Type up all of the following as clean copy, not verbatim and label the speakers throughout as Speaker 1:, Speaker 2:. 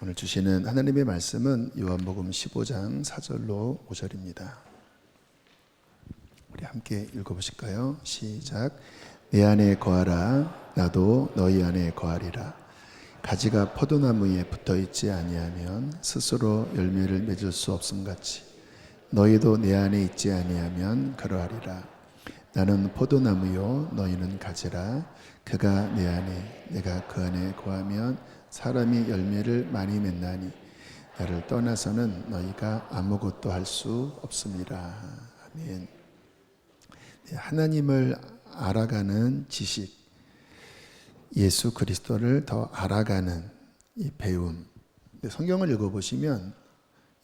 Speaker 1: 오늘 주시는 하나님의 말씀은 요한복음 15장 4절로 5절입니다. 우리 함께 읽어보실까요? 시작. 내 안에 거하라. 나도 너희 안에 거하리라. 가지가 포도나무에 붙어있지 아니하면 스스로 열매를 맺을 수 없음같이 너희도 내 안에 있지 아니하면 그러하리라. 나는 포도나무요 너희는 가지라. 그가 내 안에 내가 그 안에 거하면 사람이 열매를 많이 맺나니 나를 떠나서는 너희가 아무것도 할 수 없습니다. 아멘. 하나님을 알아가는 지식, 예수 그리스도를 더 알아가는 이 배움. 성경을 읽어보시면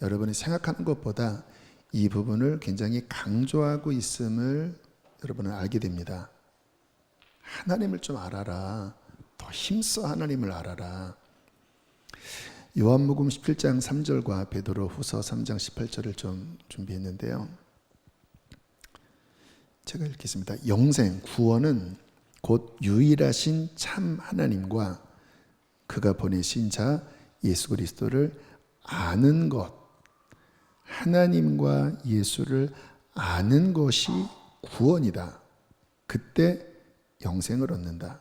Speaker 1: 여러분이 생각하는 것보다 이 부분을 굉장히 강조하고 있음을 여러분은 알게 됩니다. 하나님을 좀 알아라. 더 힘써 하나님을 알아라. 요한복음 17장 3절과 베드로 후서 3장 18절을 좀 준비했는데요. 제가 읽겠습니다. 영생, 구원은 곧 유일하신 참 하나님과 그가 보내신 자 예수 그리스도를 아는 것, 하나님과 예수를 아는 것이 구원이다. 그때 영생을 얻는다.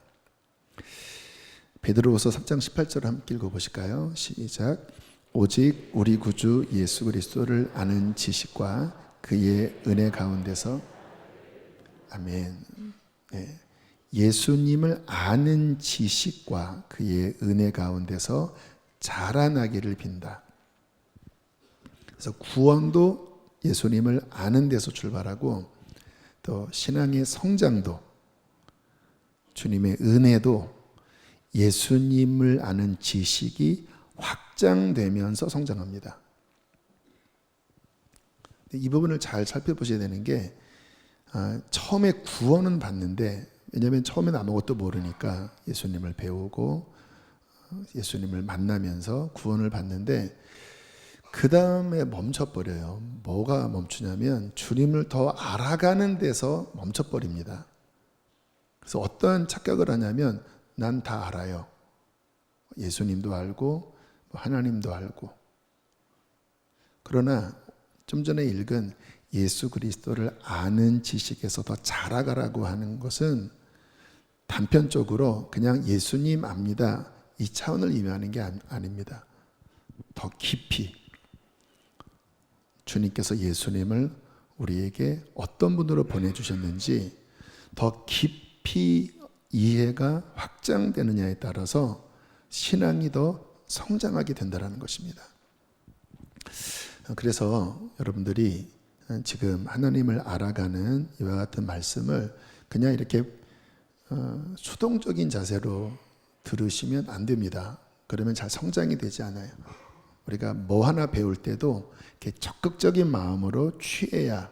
Speaker 1: 베드로후서 3장 18절을 함께 읽어보실까요? 시작. 오직 우리 구주 예수 그리스도를 아는 지식과 그의 은혜 가운데서 아멘. 네. 예수님을 아는 지식과 그의 은혜 가운데서 자라나기를 빈다. 그래서 구원도 예수님을 아는 데서 출발하고 또 신앙의 성장도 주님의 은혜도 예수님을 아는 지식이 확장되면서 성장합니다. 이 부분을 잘 살펴보셔야 되는 게 처음에 구원은 받는데 왜냐하면 처음에는 아무것도 모르니까 예수님을 배우고 예수님을 만나면서 구원을 받는데 그 다음에 멈춰버려요. 뭐가 멈추냐면 주님을 더 알아가는 데서 멈춰버립니다. 그래서 어떤 착각을 하냐면 난 다 알아요. 예수님도 알고 하나님도 알고. 그러나 좀 전에 읽은 예수 그리스도를 아는 지식에서 더 자라가라고 하는 것은 단편적으로 그냥 예수님 압니다. 이 차원을 의미하는 게 아닙니다. 더 깊이 주님께서 예수님을 우리에게 어떤 분으로 보내주셨는지 더 깊이 이해가 확장되느냐에 따라서 신앙이 더 성장하게 된다는 것입니다. 그래서 여러분들이 지금 하나님을 알아가는 이와 같은 말씀을 그냥 이렇게 수동적인 자세로 들으시면 안 됩니다. 그러면 잘 성장이 되지 않아요. 우리가 뭐 하나 배울 때도 이렇게 적극적인 마음으로 취해야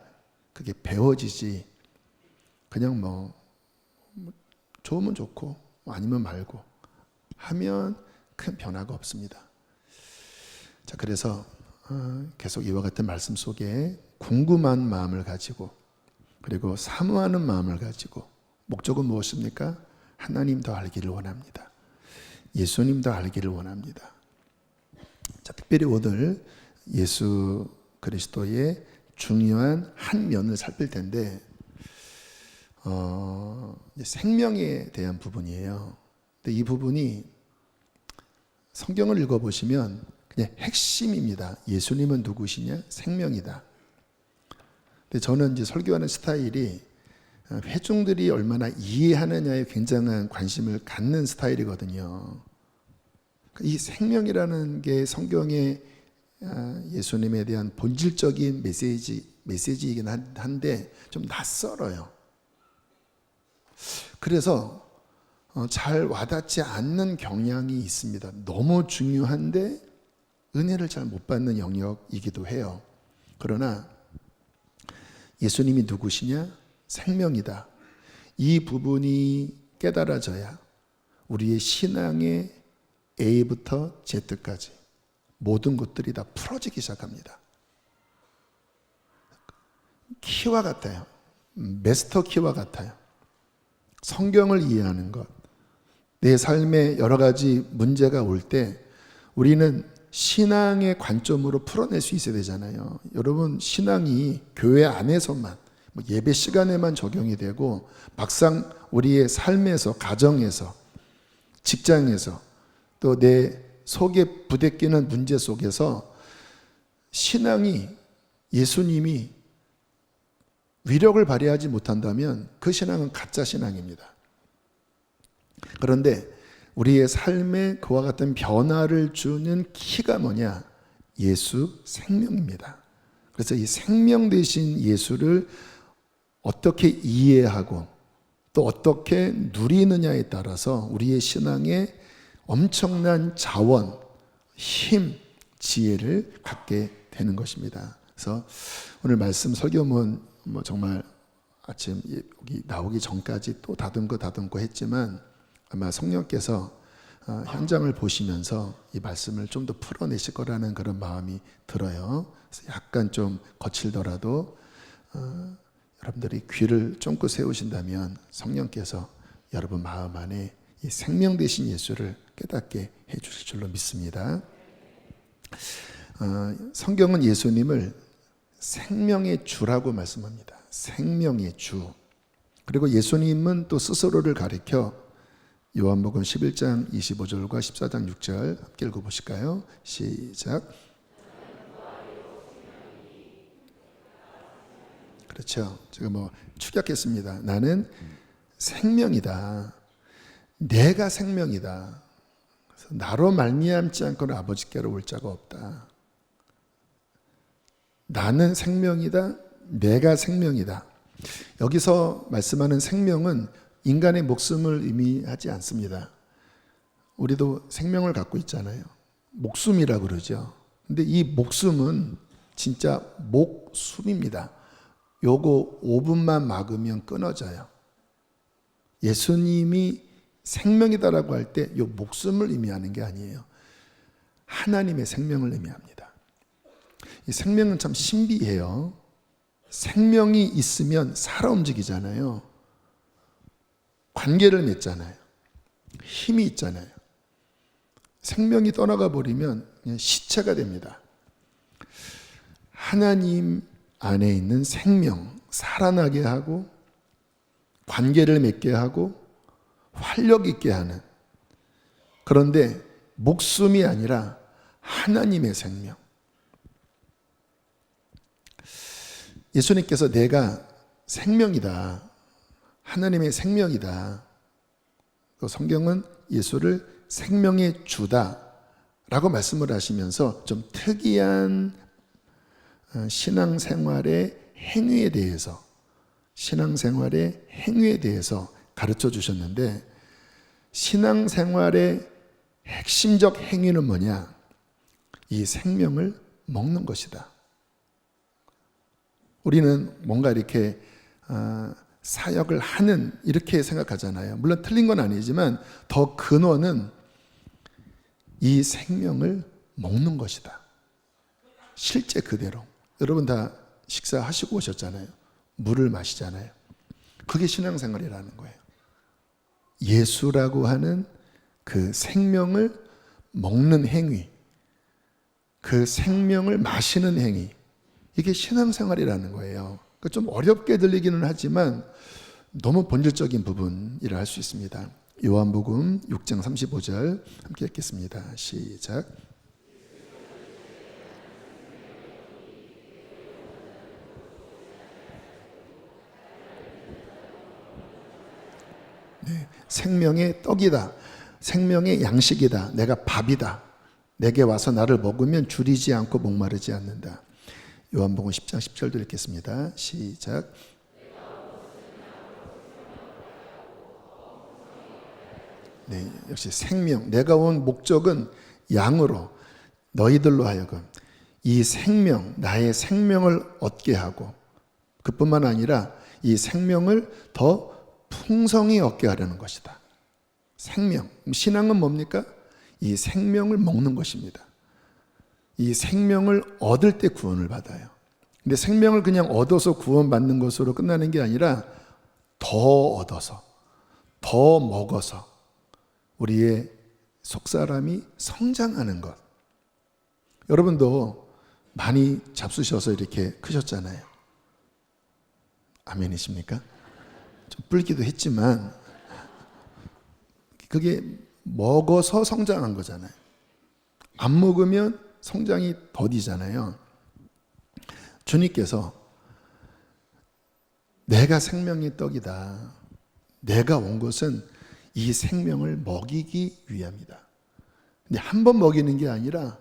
Speaker 1: 그게 배워지지. 그냥 좋으면 좋고 아니면 말고 하면 큰 변화가 없습니다. 자, 그래서 계속 이와 같은 말씀 속에 궁금한 마음을 가지고 그리고 사모하는 마음을 가지고 목적은 무엇입니까? 하나님 더 알기를 원합니다. 예수님 더 알기를 원합니다. 자, 특별히 오늘 예수 그리스도의 중요한 한 면을 살필 텐데 생명에 대한 부분이에요. 근데 이 부분이 성경을 읽어보시면 그냥 핵심입니다. 예수님은 누구시냐? 생명이다. 근데 저는 이제 설교하는 스타일이 회중들이 얼마나 이해하느냐에 굉장한 관심을 갖는 스타일이거든요. 이 생명이라는 게 성경의 예수님에 대한 본질적인 메시지이긴 한데 좀 낯설어요. 그래서 잘 와닿지 않는 경향이 있습니다. 너무 중요한데 은혜를 잘 못 받는 영역이기도 해요. 그러나 예수님이 누구시냐? 생명이다. 이 부분이 깨달아져야 우리의 신앙의 A부터 Z까지 모든 것들이 다 풀어지기 시작합니다. 키와 같아요. 마스터 키와 같아요. 성경을 이해하는 것, 내 삶에 여러 가지 문제가 올 때 우리는 신앙의 관점으로 풀어낼 수 있어야 되잖아요. 여러분, 신앙이 교회 안에서만 예배 시간에만 적용이 되고 막상 우리의 삶에서, 가정에서, 직장에서, 또 내 속에 부대끼는 문제 속에서 신앙이, 예수님이 위력을 발휘하지 못한다면 그 신앙은 가짜 신앙입니다. 그런데 우리의 삶에 그와 같은 변화를 주는 키가 뭐냐? 예수 생명입니다. 그래서 이 생명 되신 예수를 어떻게 이해하고 또 어떻게 누리느냐에 따라서 우리의 신앙에 엄청난 자원, 힘, 지혜를 갖게 되는 것입니다. 그래서 오늘 말씀 설교문 정말 아침 여기 나오기 전까지 또 다듬고 했지만 아마 성령께서 현장을 보시면서 이 말씀을 좀 더 풀어내실 거라는 그런 마음이 들어요. 그래서 약간 좀 거칠더라도 여러분들이 귀를 쫑긋 세우신다면 성령께서 여러분 마음 안에 이 생명 되신 예수를 깨닫게 해 주실 줄로 믿습니다. 성경은 예수님을 생명의 주라고 말씀합니다. 생명의 주. 그리고 예수님은 또 스스로를 가리켜 요한복음 11장 25절과 14장 6절 함께 읽어보실까요? 시작. 그렇죠. 제가 축약했습니다. 나는 생명이다. 내가 생명이다. 그래서 나로 말미암지 않고는 아버지께로 올 자가 없다. 나는 생명이다. 내가 생명이다. 여기서 말씀하는 생명은 인간의 목숨을 의미하지 않습니다. 우리도 생명을 갖고 있잖아요. 목숨이라고 그러죠. 근데 이 목숨은 진짜 목숨입니다. 요거 5분만 막으면 끊어져요. 예수님이 생명이다라고 할 때 요 목숨을 의미하는 게 아니에요. 하나님의 생명을 의미합니다. 이 생명은 참 신비해요. 생명이 있으면 살아 움직이잖아요. 관계를 맺잖아요. 힘이 있잖아요. 생명이 떠나가 버리면 그냥 시체가 됩니다. 하나님 안에 있는 생명, 살아나게 하고 관계를 맺게 하고 활력 있게 하는, 그런데 목숨이 아니라 하나님의 생명. 예수님께서 내가 생명이다, 하나님의 생명이다. 또 성경은 예수를 생명의 주다 라고 말씀을 하시면서 좀 특이한 신앙생활의 행위에 대해서 가르쳐 주셨는데, 신앙생활의 핵심적 행위는 뭐냐? 이 생명을 먹는 것이다. 우리는 뭔가 이렇게 사역을 하는 이렇게 생각하잖아요. 물론 틀린 건 아니지만 더 근원은 이 생명을 먹는 것이다. 실제 그대로. 여러분 다 식사하시고 오셨잖아요. 물을 마시잖아요. 그게 신앙생활이라는 거예요. 예수라고 하는 그 생명을 먹는 행위, 그 생명을 마시는 행위, 이게 신앙생활이라는 거예요. 좀 어렵게 들리기는 하지만 너무 본질적인 부분이라 할 수 있습니다. 요한복음 6장 35절 함께 읽겠습니다. 시작. 네, 생명의 떡이다. 생명의 양식이다. 내가 밥이다. 내게 와서 나를 먹으면 줄이지 않고 목마르지 않는다. 요한복음 10장 10절도 읽겠습니다. 시작. 네, 역시 생명. 내가 온 목적은 양으로 너희들로 하여금 이 생명, 나의 생명을 얻게 하고, 그뿐만 아니라 이 생명을 더 풍성히 얻게 하려는 것이다. 생명. 신앙은 뭡니까? 이 생명을 먹는 것입니다. 이 생명을 얻을 때 구원을 받아요. 근데 생명을 그냥 얻어서 구원받는 것으로 끝나는 게 아니라 더 얻어서, 더 먹어서 우리의 속사람이 성장하는 것, 여러분도 많이 잡수셔서 이렇게 크셨잖아요. 아멘이십니까? 좀 불기도 했지만 그게 먹어서 성장한 거잖아요. 안 먹으면 성장이 더디잖아요. 주님께서 내가 생명의 떡이다. 내가 온 것은 이 생명을 먹이기 위함이다. 근데 한 번 먹이는 게 아니라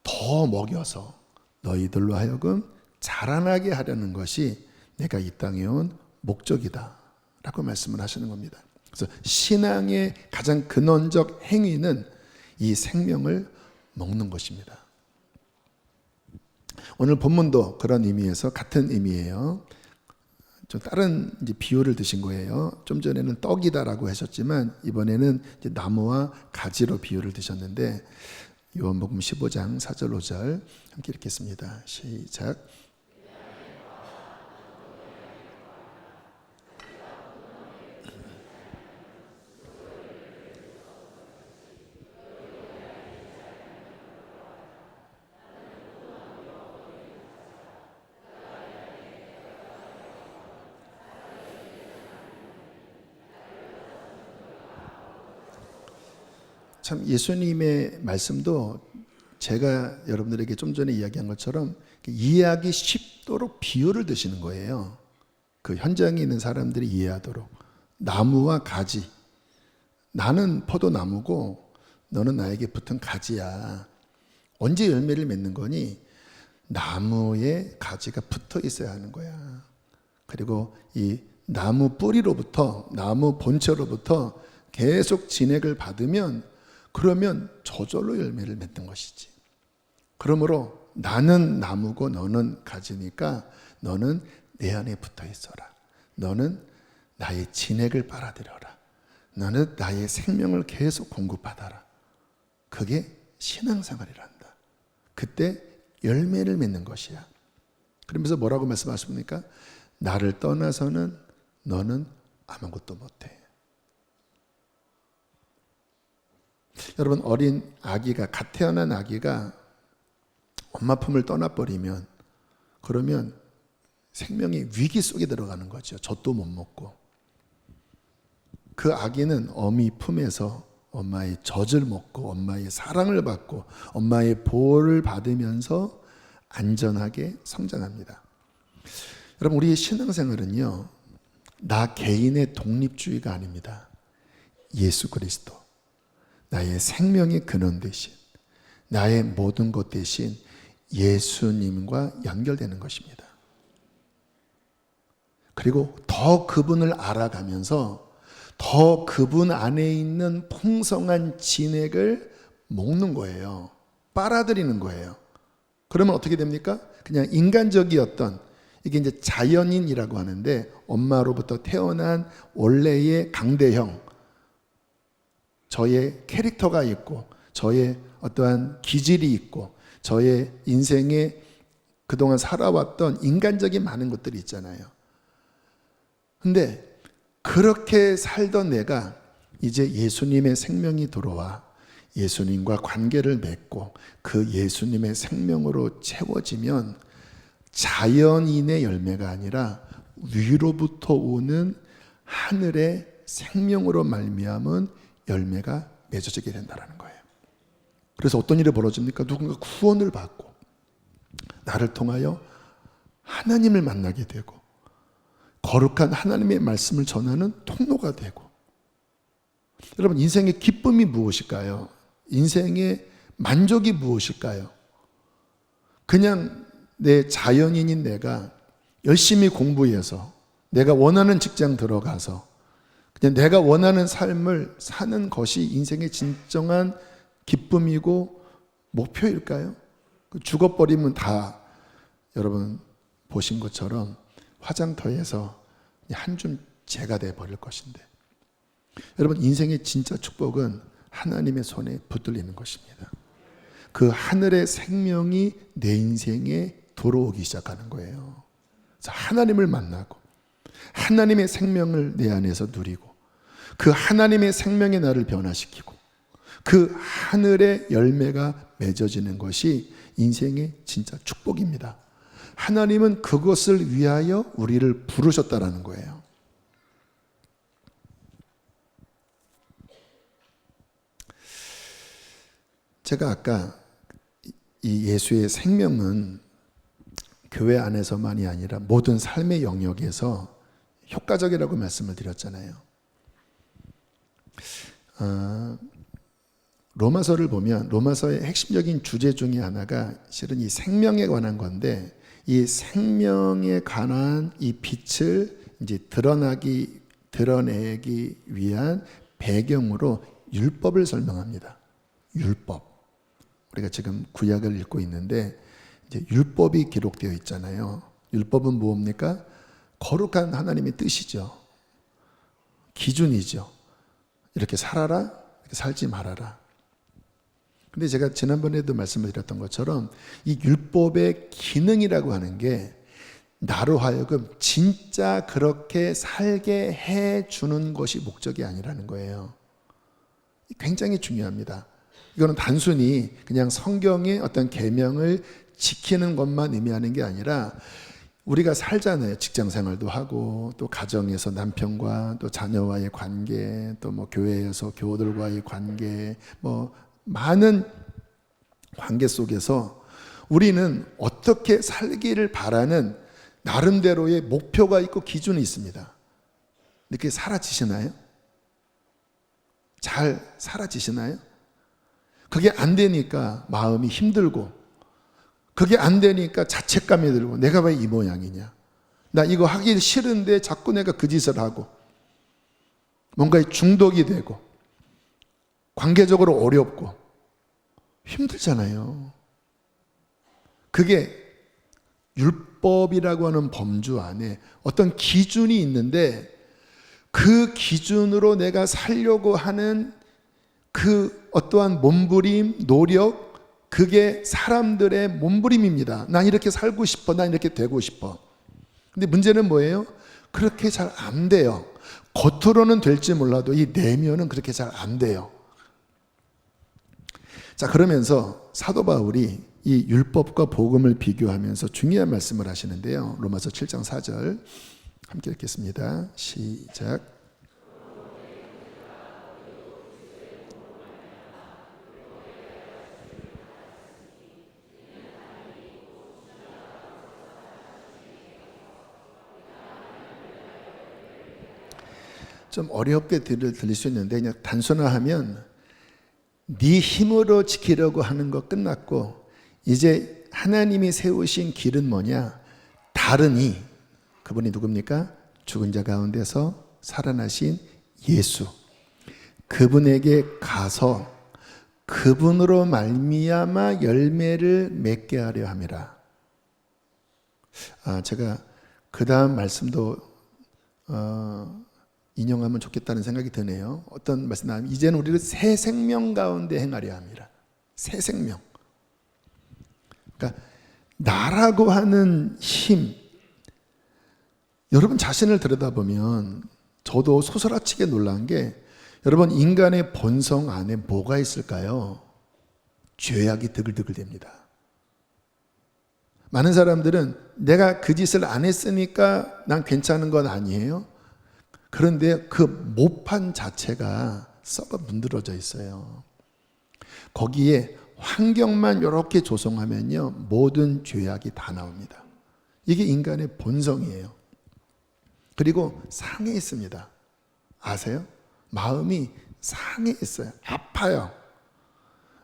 Speaker 1: 더 먹여서 너희들로 하여금 자라나게 하려는 것이 내가 이 땅에 온 목적이다 라고 말씀을 하시는 겁니다. 그래서 신앙의 가장 근원적 행위는 이 생명을 먹는 것입니다. 오늘 본문도 그런 의미에서 같은 의미예요. 좀 다른 이제 비유를 드신 거예요. 좀 전에는 떡이다라고 하셨지만 이번에는 이제 나무와 가지로 비유를 드셨는데 요한복음 15장 4절 5절 함께 읽겠습니다. 시작. 참 예수님의 말씀도 제가 여러분들에게 좀 전에 이야기한 것처럼 이해하기 쉽도록 비유를 드시는 거예요. 그 현장에 있는 사람들이 이해하도록. 나무와 가지. 나는 포도나무고 너는 나에게 붙은 가지야. 언제 열매를 맺는 거니? 나무에 가지가 붙어 있어야 하는 거야. 그리고 이 나무 뿌리로부터, 나무 본체로부터 계속 진액을 받으면 그러면 저절로 열매를 맺는 것이지. 그러므로 나는 나무고 너는 가지니까 너는 내 안에 붙어 있어라. 너는 나의 진액을 빨아들여라. 너는 나의 생명을 계속 공급받아라. 그게 신앙생활이란다. 그때 열매를 맺는 것이야. 그러면서 뭐라고 말씀하십니까? 나를 떠나서는 너는 아무것도 못해. 여러분, 어린 아기가, 갓 태어난 아기가 엄마 품을 떠나버리면 그러면 생명이 위기 속에 들어가는 거죠. 젖도 못 먹고. 그 아기는 어미 품에서 엄마의 젖을 먹고 엄마의 사랑을 받고 엄마의 보호를 받으면서 안전하게 성장합니다. 여러분, 우리의 신앙생활은요, 나 개인의 독립주의가 아닙니다. 예수 그리스도, 나의 생명의 근원 대신, 나의 모든 것 대신 예수님과 연결되는 것입니다. 그리고 더 그분을 알아가면서 더 그분 안에 있는 풍성한 진액을 먹는 거예요. 빨아들이는 거예요. 그러면 어떻게 됩니까? 그냥 인간적이었던, 이게 이제 자연인이라고 하는데 엄마로부터 태어난 원래의 강대형, 저의 캐릭터가 있고 저의 어떠한 기질이 있고 저의 인생에 그동안 살아왔던 인간적인 많은 것들이 있잖아요. 근데 그렇게 살던 내가 이제 예수님의 생명이 들어와 예수님과 관계를 맺고 그 예수님의 생명으로 채워지면 자연인의 열매가 아니라 위로부터 오는 하늘의 생명으로 말미암은 열매가 맺어지게 된다는 거예요. 그래서 어떤 일이 벌어집니까? 누군가 구원을 받고 나를 통하여 하나님을 만나게 되고 거룩한 하나님의 말씀을 전하는 통로가 되고. 여러분, 인생의 기쁨이 무엇일까요? 인생의 만족이 무엇일까요? 그냥 내 자연인인 내가 열심히 공부해서 내가 원하는 직장 들어가서 그냥 내가 원하는 삶을 사는 것이 인생의 진정한 기쁨이고 목표일까요? 죽어버리면 다 여러분 보신 것처럼 화장터에서 한 줌 재가 돼버릴 것인데, 여러분, 인생의 진짜 축복은 하나님의 손에 붙들리는 것입니다. 그 하늘의 생명이 내 인생에 들어오기 시작하는 거예요. 그래서 하나님을 만나고 하나님의 생명을 내 안에서 누리고 그 하나님의 생명이 나를 변화시키고 그 하늘의 열매가 맺어지는 것이 인생의 진짜 축복입니다. 하나님은 그것을 위하여 우리를 부르셨다라는 거예요. 제가 아까 이 예수의 생명은 교회 안에서만이 아니라 모든 삶의 영역에서 효과적이라고 말씀을 드렸잖아요. 로마서를 보면 로마서의 핵심적인 주제 중에 하나가 실은 이 생명에 관한 건데, 이 생명에 관한 이 빛을 이제 드러내기 위한 배경으로 율법을 설명합니다. 율법. 우리가 지금 구약을 읽고 있는데 이제 율법이 기록되어 있잖아요. 율법은 무엇입니까? 거룩한 하나님의 뜻이죠. 기준이죠. 이렇게 살아라, 이렇게 살지 말아라. 근데 제가 지난번에도 말씀을 드렸던 것처럼 이 율법의 기능이라고 하는 게 나로 하여금 진짜 그렇게 살게 해주는 것이 목적이 아니라는 거예요. 굉장히 중요합니다. 이거는 단순히 그냥 성경의 어떤 계명을 지키는 것만 의미하는 게 아니라, 우리가 살잖아요. 직장 생활도 하고, 또 가정에서 남편과 또 자녀와의 관계, 또 뭐 교회에서 교우들과의 관계, 뭐 많은 관계 속에서 우리는 어떻게 살기를 바라는 나름대로의 목표가 있고 기준이 있습니다. 이렇게 사라지시나요? 잘 사라지시나요? 그게 안 되니까 마음이 힘들고, 그게 안 되니까 자책감이 들고, 내가 왜 이 모양이냐, 나 이거 하기 싫은데 자꾸 내가 그 짓을 하고, 뭔가에 중독이 되고 관계적으로 어렵고 힘들잖아요. 그게 율법이라고 하는 범주 안에 어떤 기준이 있는데, 그 기준으로 내가 살려고 하는 그 어떠한 몸부림, 노력, 그게 사람들의 몸부림입니다. 난 이렇게 살고 싶어, 난 이렇게 되고 싶어. 근데 문제는 뭐예요? 그렇게 잘 안 돼요. 겉으로는 될지 몰라도 이 내면은 그렇게 잘 안 돼요. 자, 그러면서 사도 바울이 이 율법과 복음을 비교하면서 중요한 말씀을 하시는데요. 로마서 7장 4절 함께 읽겠습니다. 시작. 좀 어렵게 들릴 수 있는데, 그냥 단순화하면 네 힘으로 지키려고 하는 거 끝났고, 이제 하나님이 세우신 길은 뭐냐? 다른 그분이 누굽니까? 죽은 자 가운데서 살아나신 예수. 그분에게 가서 그분으로 말미암아 열매를 맺게 하려 함이라. 제가 그 다음 말씀도 인용하면 좋겠다는 생각이 드네요. 어떤 말씀이냐면, 이제는 우리를 새 생명 가운데 행하려 합니다. 새 생명. 그러니까 나라고 하는 힘, 여러분 자신을 들여다보면 저도 소스라치게 놀란 게, 여러분 인간의 본성 안에 뭐가 있을까요? 죄악이 드글드글 됩니다. 많은 사람들은 내가 그 짓을 안 했으니까 난 괜찮은 건 아니에요. 그런데 그 모판 자체가 썩어 문드러져 있어요. 거기에 환경만 이렇게 조성하면요, 모든 죄악이 다 나옵니다. 이게 인간의 본성이에요. 그리고 상해 있습니다. 아세요? 마음이 상해 있어요. 아파요.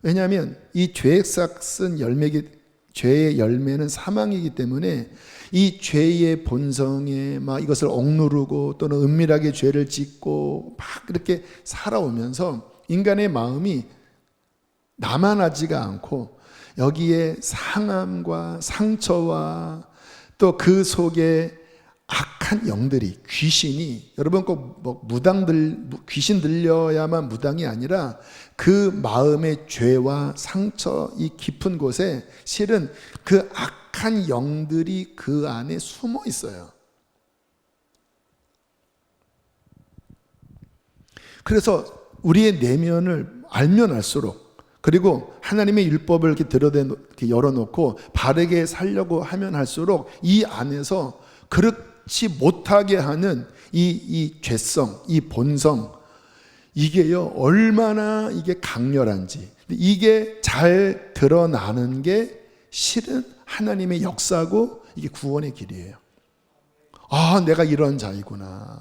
Speaker 1: 왜냐하면 이 죄의 싹은 죄의 열매는 사망이기 때문에, 이 죄의 본성에 막 이것을 억누르고 또는 은밀하게 죄를 짓고 막 이렇게 살아오면서 인간의 마음이 남아나지가 않고, 여기에 상함과 상처와 또 그 속에 악한 영들이, 귀신이, 여러분 꼭 뭐 귀신 들려야만 무당이 아니라 그 마음의 죄와 상처, 이 깊은 곳에 실은 그 악한 영들이 그 안에 숨어 있어요. 그래서 우리의 내면을 알면 알수록, 그리고 하나님의 율법을 이렇게 열어놓고 바르게 살려고 하면 할수록 이 안에서 그렇지 못하게 하는 이 죄성, 이 본성, 이게요 얼마나 이게 강렬한지, 이게 잘 드러나는 게 실은 하나님의 역사고 이게 구원의 길이에요. 아, 내가 이런 자이구나,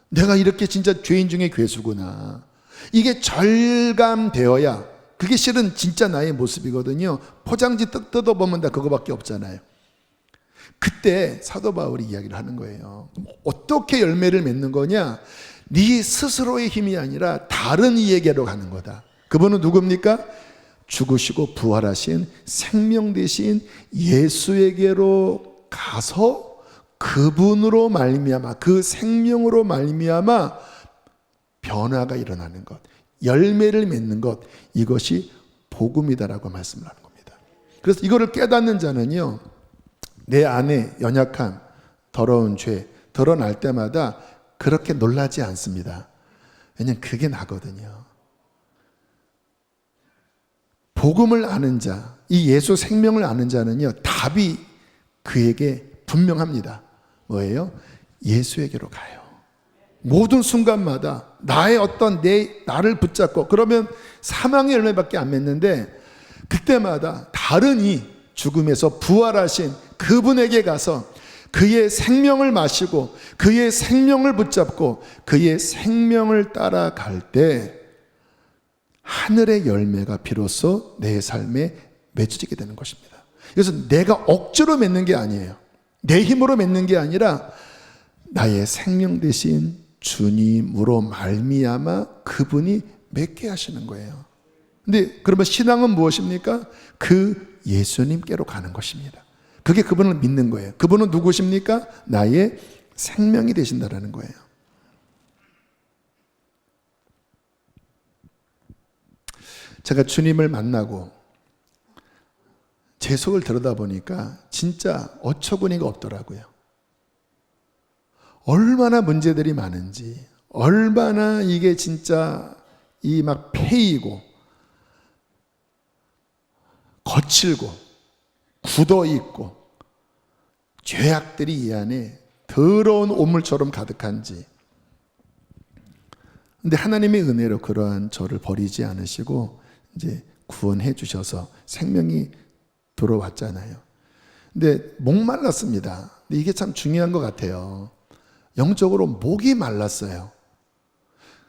Speaker 1: 내가 이렇게 진짜 죄인 중에 괴수구나, 이게 절감되어야 그게 실은 진짜 나의 모습이거든요. 포장지 뜯어보면 다 그거밖에 없잖아요. 그때 사도 바울이 이야기를 하는 거예요. 어떻게 열매를 맺는 거냐? 네 스스로의 힘이 아니라 다른 이에게로 가는 거다. 그분은 누굽니까? 죽으시고 부활하신 생명 되신 예수에게로 가서 그분으로 말미암아, 그 생명으로 말미암아 변화가 일어나는 것, 열매를 맺는 것, 이것이 복음이다라고 말씀을 하는 겁니다. 그래서 이거를 깨닫는 자는요, 내 안에 연약함, 더러운 죄 드러날 때마다 그렇게 놀라지 않습니다. 왜냐하면 그게 나거든요. 복음을 아는 자, 이 예수 생명을 아는 자는요, 답이 그에게 분명합니다. 뭐예요? 예수에게로 가요. 모든 순간마다 나의 어떤 나를 붙잡고, 그러면 사망의 열매밖에 안 맺는데 그때마다 다른 이 죽음에서 부활하신 그분에게 가서 그의 생명을 마시고 그의 생명을 붙잡고 그의 생명을 따라갈 때 하늘의 열매가 비로소 내 삶에 맺어지게 되는 것입니다. 그래서 내가 억지로 맺는 게 아니에요. 내 힘으로 맺는 게 아니라 나의 생명 되신 주님으로 말미암아 그분이 맺게 하시는 거예요. 근데 그러면 신앙은 무엇입니까? 그 예수님께로 가는 것입니다. 그게 그분을 믿는 거예요. 그분은 누구십니까? 나의 생명이 되신다라는 거예요. 제가 주님을 만나고 제 속을 들여다보니까 진짜 어처구니가 없더라고요. 얼마나 문제들이 많은지, 얼마나 이게 진짜 이 막 패이고 거칠고 굳어있고 죄악들이 이 안에 더러운 오물처럼 가득한지. 근데 하나님의 은혜로 그러한 저를 버리지 않으시고 이제 구원해 주셔서 생명이 들어왔잖아요. 근데 목말랐습니다. 근데 이게 참 중요한 것 같아요. 영적으로 목이 말랐어요.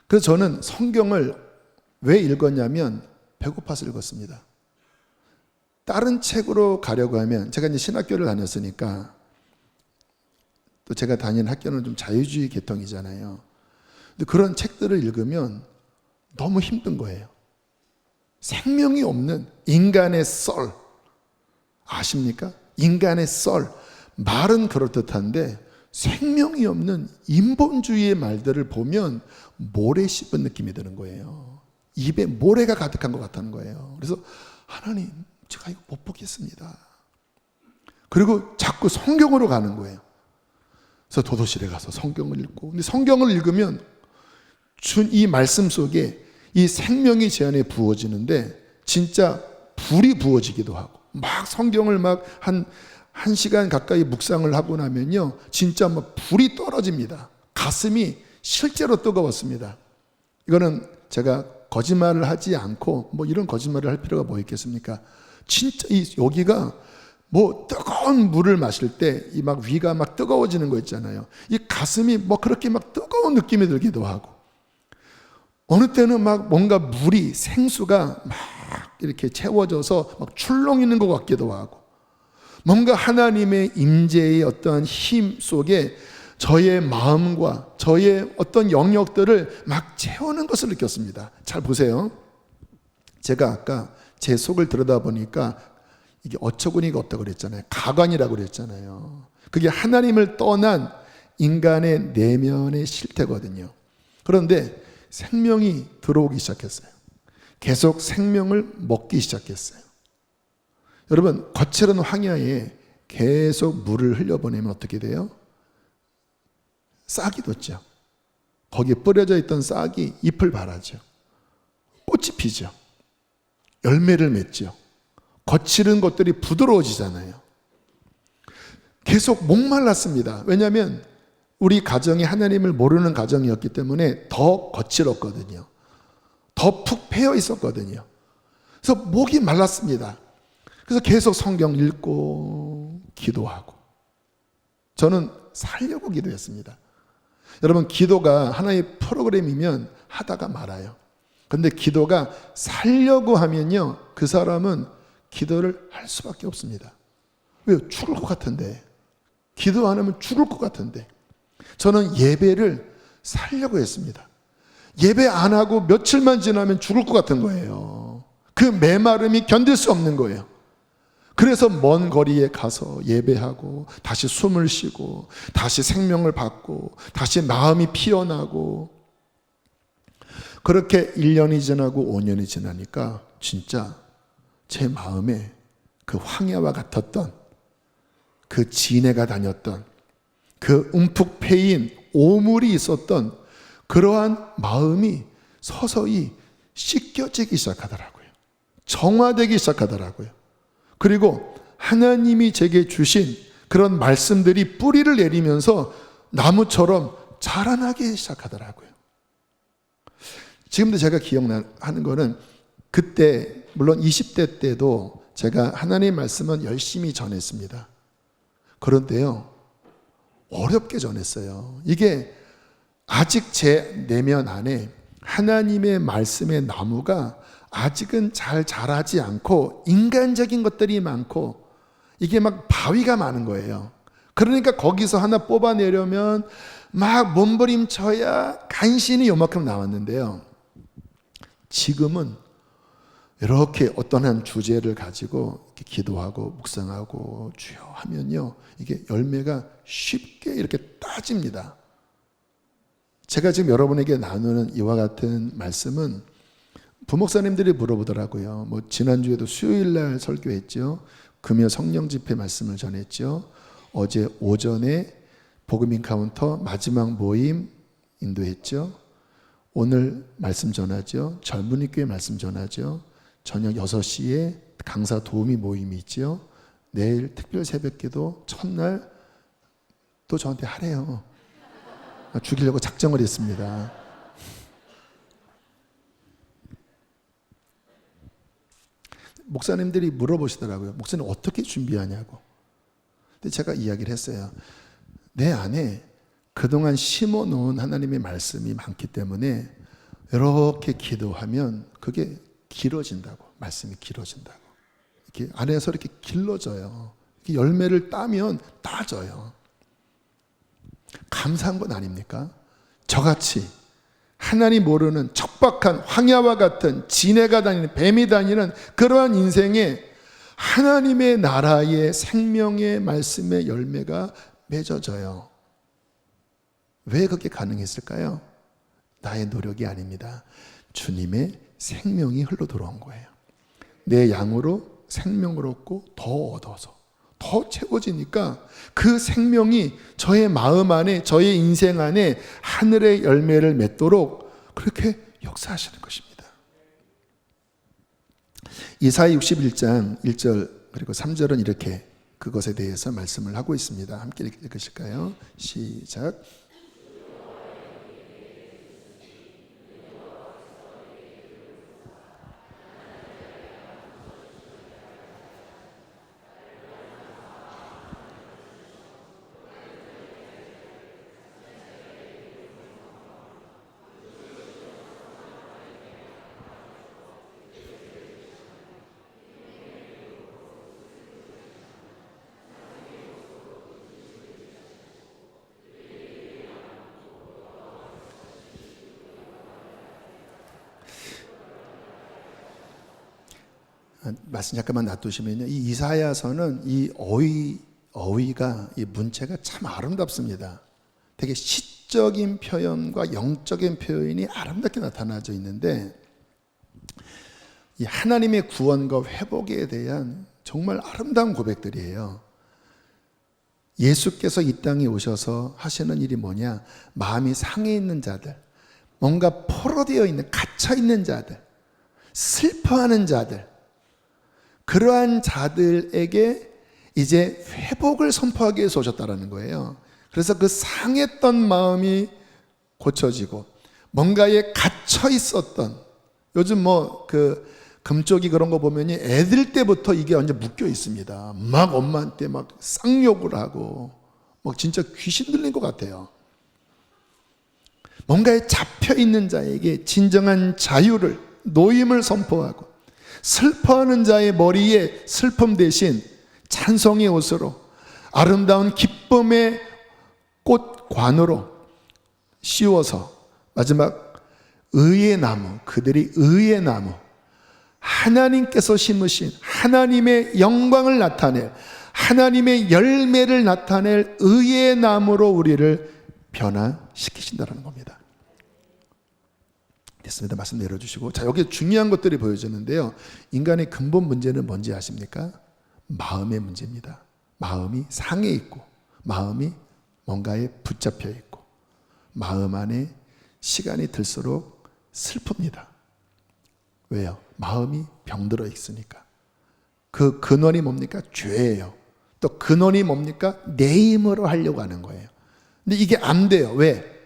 Speaker 1: 그래서 저는 성경을 왜 읽었냐면 배고파서 읽었습니다. 다른 책으로 가려고 하면, 제가 이제 신학교를 다녔으니까, 또 제가 다니는 학교는 좀 자유주의 계통이잖아요. 근데 그런 책들을 읽으면 너무 힘든 거예요. 생명이 없는 인간의 썰, 아십니까? 인간의 썰. 말은 그럴듯한데 생명이 없는 인본주의의 말들을 보면 모래 씹은 느낌이 드는 거예요. 입에 모래가 가득한 것 같다는 거예요. 그래서 하나님, 제가 이거 못 보겠습니다. 그리고 자꾸 성경으로 가는 거예요. 그래서 도도실에 가서 성경을 읽고, 근데 성경을 읽으면 이 말씀 속에 이 생명이 제 안에 부어지는데 진짜 불이 부어지기도 하고, 막 성경을 막 한 시간 가까이 묵상을 하고 나면요, 진짜 막 불이 떨어집니다. 가슴이 실제로 뜨거웠습니다. 이거는 제가 거짓말을 하지 않고, 뭐 이런 거짓말을 할 필요가 뭐 있겠습니까? 진짜 여기가 뭐 뜨거운 물을 마실 때 이 막 위가 막 뜨거워지는 거 있잖아요. 이 가슴이 뭐 그렇게 막 뜨거운 느낌이 들기도 하고, 어느 때는 막 뭔가 물이, 생수가 막 이렇게 채워져서 막 출렁이는 것 같기도 하고, 뭔가 하나님의 임재의 어떤 힘 속에 저의 마음과 저의 어떤 영역들을 막 채우는 것을 느꼈습니다. 잘 보세요. 제가 아까 제 속을 들여다보니까 이게 어처구니가 없다고 그랬잖아요. 가관이라고 그랬잖아요. 그게 하나님을 떠난 인간의 내면의 실태거든요. 그런데 생명이 들어오기 시작했어요. 계속 생명을 먹기 시작했어요. 여러분, 거칠은 황야에 계속 물을 흘려보내면 어떻게 돼요? 싹이 돋죠. 거기에 뿌려져 있던 싹이 잎을 바라죠. 꽃이 피죠. 열매를 맺죠. 거칠은 것들이 부드러워지잖아요. 계속 목말랐습니다. 왜냐하면 우리 가정이 하나님을 모르는 가정이었기 때문에 더 거칠었거든요. 더 푹 패여 있었거든요. 그래서 목이 말랐습니다. 그래서 계속 성경 읽고 기도하고 저는 살려고 기도했습니다. 여러분, 기도가 하나의 프로그램이면 하다가 말아요. 그런데 기도가 살려고 하면요, 그 사람은 기도를 할 수밖에 없습니다. 왜요? 죽을 것 같은데. 기도 안 하면 죽을 것 같은데. 저는 예배를 살려고 했습니다. 예배 안 하고 며칠만 지나면 죽을 것 같은 거예요. 그 메마름이 견딜 수 없는 거예요. 그래서 먼 거리에 가서 예배하고 다시 숨을 쉬고 다시 생명을 받고 다시 마음이 피어나고, 그렇게 1년이 지나고 5년이 지나니까 진짜 제 마음에 그 황야와 같았던, 그 진해가 다녔던, 그 움푹 패인 오물이 있었던 그러한 마음이 서서히 씻겨지기 시작하더라고요. 정화되기 시작하더라고요. 그리고 하나님이 제게 주신 그런 말씀들이 뿌리를 내리면서 나무처럼 자라나기 시작하더라고요. 지금도 제가 기억하는 거는, 그때 물론 20대 때도 제가 하나님의 말씀은 열심히 전했습니다. 그런데요, 어렵게 전했어요. 이게 아직 제 내면 안에 하나님의 말씀의 나무가 아직은 잘 자라지 않고 인간적인 것들이 많고 이게 막 바위가 많은 거예요. 그러니까 거기서 하나 뽑아내려면 막 몸부림쳐야 간신히 요만큼 나왔는데요, 지금은 이렇게 어떤 한 주제를 가지고 이렇게 기도하고 묵상하고 주여 하면요, 이게 열매가 쉽게 이렇게 따집니다. 제가 지금 여러분에게 나누는 이와 같은 말씀은 부목사님들이 물어보더라고요. 뭐 지난주에도 수요일날 설교했죠. 금요 성령 집회 말씀을 전했죠. 어제 오전에 복음 인카운터 마지막 모임 인도했죠. 오늘 말씀 전하죠. 젊은이 교회 말씀 전하죠. 저녁 6시에 강사 도우미 모임이 있죠. 내일 특별 새벽기도 첫날 또 저한테 하래요. 죽이려고 작정을 했습니다. 목사님들이 물어보시더라고요. 목사님 어떻게 준비하냐고. 근데 제가 이야기를 했어요. 내 안에 그동안 심어놓은 하나님의 말씀이 많기 때문에 이렇게 기도하면 그게 길어진다고. 말씀이 길어진다고. 이렇게 안에서 이렇게 길러져요. 이렇게 열매를 따면 따져요. 감사한 건 아닙니까? 저같이 하나님 모르는 척박한 황야와 같은 지네가 다니는 뱀이 다니는 그러한 인생에 하나님의 나라의 생명의 말씀의 열매가 맺어져요. 왜 그렇게 가능했을까요? 나의 노력이 아닙니다. 주님의 생명이 흘러 들어온 거예요. 내 양으로 생명을 얻고 더 얻어서 더 채워지니까 그 생명이 저의 마음 안에, 저의 인생 안에 하늘의 열매를 맺도록 그렇게 역사하시는 것입니다. 이사야 61장 1절 그리고 3절은 이렇게 그것에 대해서 말씀을 하고 있습니다. 함께 읽으실까요? 시작. 말씀 잠깐만 놔두시면요, 이 이사야서는 이 어휘가, 이 문체가 참 아름답습니다. 되게 시적인 표현과 영적인 표현이 아름답게 나타나져 있는데, 이 하나님의 구원과 회복에 대한 정말 아름다운 고백들이에요. 예수께서 이 땅에 오셔서 하시는 일이 뭐냐? 마음이 상해 있는 자들, 뭔가 포로되어 있는, 갇혀 있는 자들, 슬퍼하는 자들, 그러한 자들에게 이제 회복을 선포하기 위해서 오셨다는 거예요. 그래서 그 상했던 마음이 고쳐지고 뭔가에 갇혀 있었던, 요즘 그 금쪽이 그런 거 보면이 애들 때부터 이게 완전 묶여 있습니다. 막 엄마한테 막 쌍욕을 하고 막 진짜 귀신 들린 것 같아요. 뭔가에 잡혀 있는 자에게 진정한 자유를, 노임을 선포하고, 슬퍼하는 자의 머리에 슬픔 대신 찬송의 옷으로 아름다운 기쁨의 꽃관으로 씌워서 마지막 의의 나무, 그들이 의의 나무, 하나님께서 심으신 하나님의 영광을 나타낼, 하나님의 열매를 나타낼 의의 나무로 우리를 변화시키신다는 겁니다. 됐습니다. 말씀 내려주시고, 자, 여기 중요한 것들이 보여지는데요. 인간의 근본 문제는 뭔지 아십니까? 마음의 문제입니다. 마음이 상해 있고, 마음이 뭔가에 붙잡혀 있고, 마음 안에 시간이 들수록 슬픕니다. 왜요? 마음이 병들어 있으니까. 그 근원이 뭡니까? 죄예요. 또 근원이 뭡니까? 내 힘으로 하려고 하는 거예요. 근데 이게 안 돼요. 왜?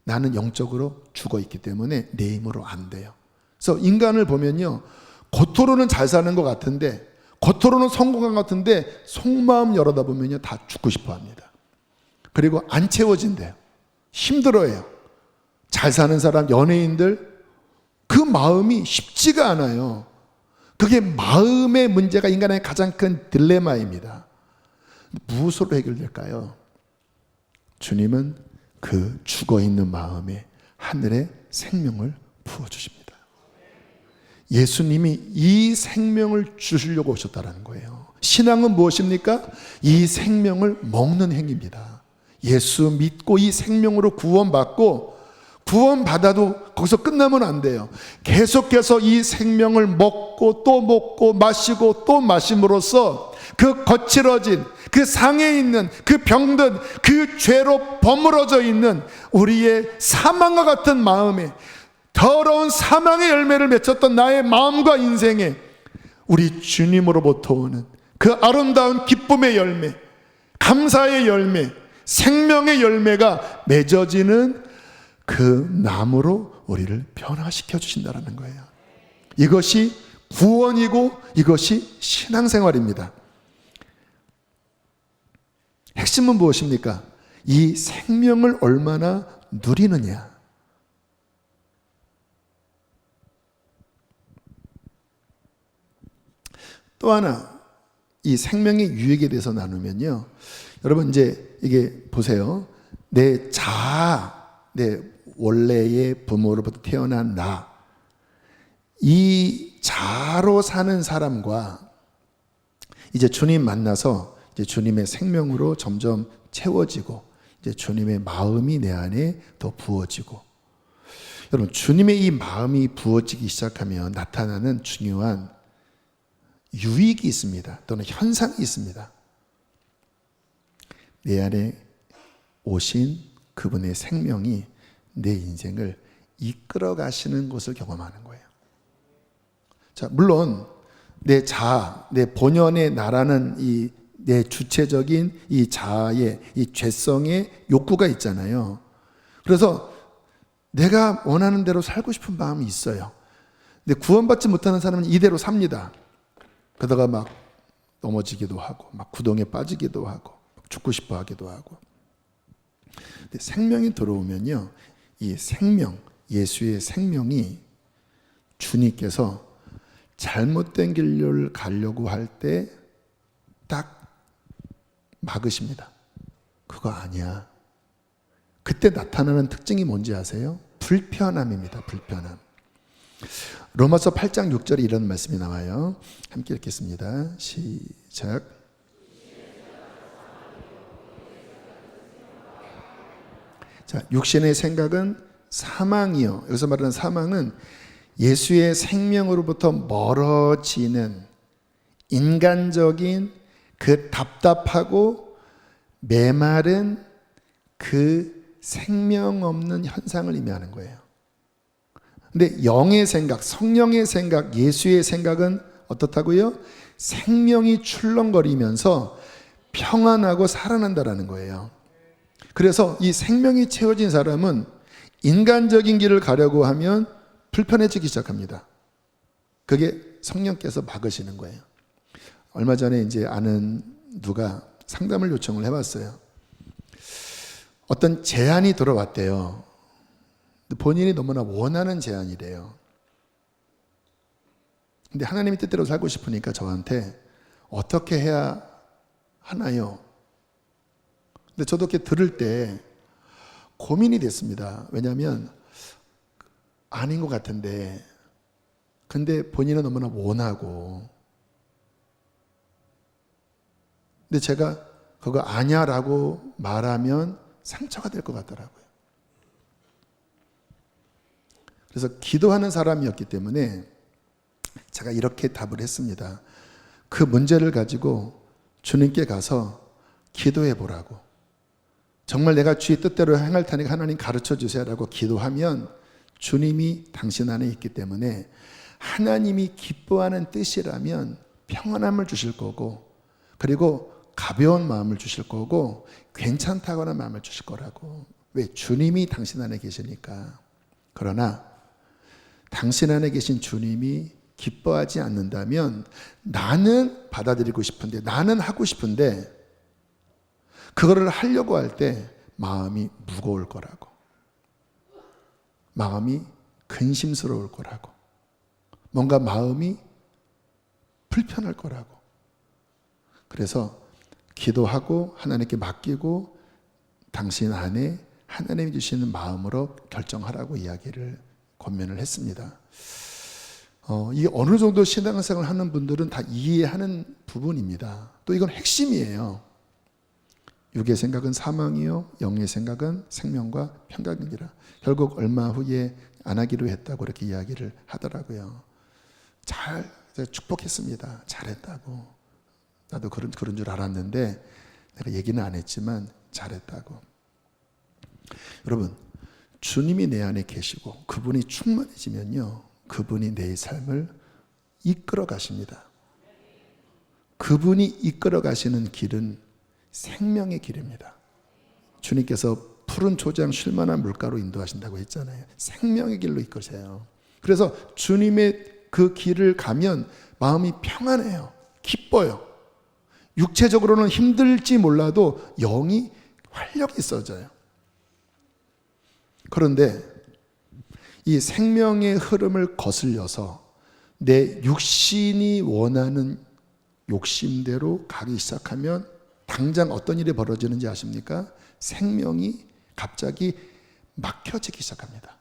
Speaker 1: 나는 영적으로 죽어 있기 때문에 내 힘으로 안 돼요. 그래서 인간을 보면요, 겉으로는 잘 사는 것 같은데, 겉으로는 성공한 것 같은데 속마음 열어다 보면요 다 죽고 싶어 합니다. 그리고 안 채워진대요. 힘들어해요. 잘 사는 사람, 연예인들, 그 마음이 쉽지가 않아요. 그게 마음의 문제가 인간의 가장 큰 딜레마입니다. 무엇으로 해결될까요? 주님은 그 죽어있는 마음에 하늘의 생명을 부어주십니다. 예수님이 이 생명을 주시려고 오셨다는 거예요. 신앙은 무엇입니까? 이 생명을 먹는 행위입니다. 예수 믿고 이 생명으로 구원받고, 구원받아도 거기서 끝나면 안 돼요. 계속해서 이 생명을 먹고 또 먹고 마시고 또 마심으로써 그 거칠어진, 그 상해 있는, 그 병든, 그 죄로 버무러져 있는 우리의 사망과 같은 마음에, 더러운 사망의 열매를 맺혔던 나의 마음과 인생에 우리 주님으로부터 오는 그 아름다운 기쁨의 열매, 감사의 열매, 생명의 열매가 맺어지는 그 나무로 우리를 변화시켜 주신다는 거예요. 이것이 구원이고 이것이 신앙생활입니다. 핵심은 무엇입니까? 이 생명을 얼마나 누리느냐. 또 하나, 이 생명의 유익에 대해서 나누면요, 여러분 이제 이게 보세요. 내 자아, 내 원래의 부모로부터 태어난 나, 이 자아로 사는 사람과 이제 주님 만나서 이제 주님의 생명으로 점점 채워지고, 이제 주님의 마음이 내 안에 더 부어지고, 여러분 주님의 이 마음이 부어지기 시작하면 나타나는 중요한 유익이 있습니다. 또는 현상이 있습니다. 내 안에 오신 그분의 생명이 내 인생을 이끌어 가시는 것을 경험하는 거예요. 자, 물론 내 자아, 내 본연의 나라는 이 내 주체적인 이 자아의 이 죄성의 욕구가 있잖아요. 그래서 내가 원하는 대로 살고 싶은 마음이 있어요. 근데 구원받지 못하는 사람은 이대로 삽니다. 그러다가 막 넘어지기도 하고, 막 구덩이에 빠지기도 하고, 죽고 싶어 하기도 하고. 근데 생명이 들어오면요, 이 생명, 예수의 생명이 주님께서 잘못된 길을 가려고 할 때 딱 막으십니다. 그거 아니야. 그때 나타나는 특징이 뭔지 아세요? 불편함입니다. 불편함. 로마서 8장 6절에 이런 말씀이 나와요. 함께 읽겠습니다. 시작. 자, 육신의 생각은 사망이요. 여기서 말하는 사망은 예수의 생명으로부터 멀어지는 인간적인 그 답답하고 메마른 그 생명 없는 현상을 의미하는 거예요. 근데 영의 생각, 성령의 생각, 예수의 생각은 어떻다고요? 생명이 출렁거리면서 평안하고 살아난다라는 거예요. 그래서 이 생명이 채워진 사람은 인간적인 길을 가려고 하면 불편해지기 시작합니다. 그게 성령께서 막으시는 거예요. 얼마 전에 이제 아는 누가 상담을 요청을 해봤어요. 어떤 제안이 들어왔대요. 본인이 너무나 원하는 제안이래요. 근데 하나님의 뜻대로 살고 싶으니까 저한테 어떻게 해야 하나요? 근데 저도 이렇게 들을 때 고민이 됐습니다. 왜냐하면 아닌 것 같은데, 근데 본인은 너무나 원하고, 근데 제가 그거 아니야 라고 말하면 상처가 될 것 같더라고요. 그래서 기도하는 사람이었기 때문에 제가 이렇게 답을 했습니다. 그 문제를 가지고 주님께 가서 기도해 보라고. 정말 내가 주의 뜻대로 행할 테니까 하나님 가르쳐 주세요라고 기도하면 주님이 당신 안에 있기 때문에 하나님이 기뻐하는 뜻이라면 평안함을 주실 거고, 그리고 가벼운 마음을 주실 거고, 괜찮다고 하는 마음을 주실 거라고. 왜? 주님이 당신 안에 계시니까. 그러나 당신 안에 계신 주님이 기뻐하지 않는다면 나는 받아들이고 싶은데, 나는 하고 싶은데 그거를 하려고 할 때 마음이 무거울 거라고, 마음이 근심스러울 거라고, 뭔가 마음이 불편할 거라고. 그래서 기도하고 하나님께 맡기고 당신 안에 하나님이 주시는 마음으로 결정하라고 이야기를 권면을 했습니다. 이게 어느 정도 신앙생활을 하는 분들은 다 이해하는 부분입니다. 또 이건 핵심이에요. 육의 생각은 사망이요 영의 생각은 생명과 평강이니라. 결국 얼마 후에 안 하기로 했다고 이렇게 이야기를 하더라고요. 제가 축복했습니다. 잘했다고. 나도 그런 줄 알았는데 내가 얘기는 안 했지만 잘했다고. 여러분, 주님이 내 안에 계시고 그분이 충만해지면요, 그분이 내 삶을 이끌어 가십니다. 그분이 이끌어 가시는 길은 생명의 길입니다. 주님께서 푸른 초장 쉴만한 물가로 인도하신다고 했잖아요. 생명의 길로 이끄세요. 그래서 주님의 그 길을 가면 마음이 평안해요. 기뻐요. 육체적으로는 힘들지 몰라도 영이 활력이 있어져요. 그런데 이 생명의 흐름을 거슬려서 내 육신이 원하는 욕심대로 가기 시작하면 당장 어떤 일이 벌어지는지 아십니까? 생명이 갑자기 막혀지기 시작합니다.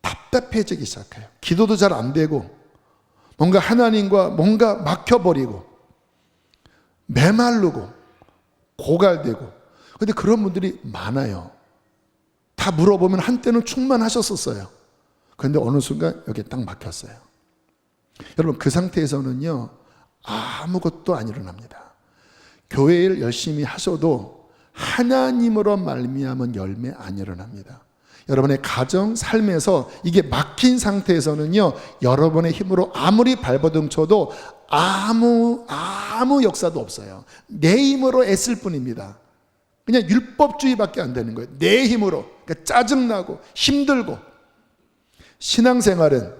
Speaker 1: 답답해지기 시작해요. 기도도 잘 안 되고, 뭔가 하나님과 뭔가 막혀버리고, 메마르고, 고갈되고. 근데 그런 분들이 많아요. 다 물어보면 한때는 충만하셨었어요. 그런데 어느 순간 여기에 딱 막혔어요. 여러분, 그 상태에서는요, 아무것도 안 일어납니다. 교회를 열심히 하셔도 하나님으로 말미암은 열매 안 일어납니다. 여러분의 가정, 삶에서 이게 막힌 상태에서는요, 여러분의 힘으로 아무리 발버둥 쳐도 아무 역사도 없어요. 내 힘으로 애쓸 뿐입니다. 그냥 율법주의밖에 안 되는 거예요. 내 힘으로. 그러니까 짜증나고 힘들고. 신앙생활은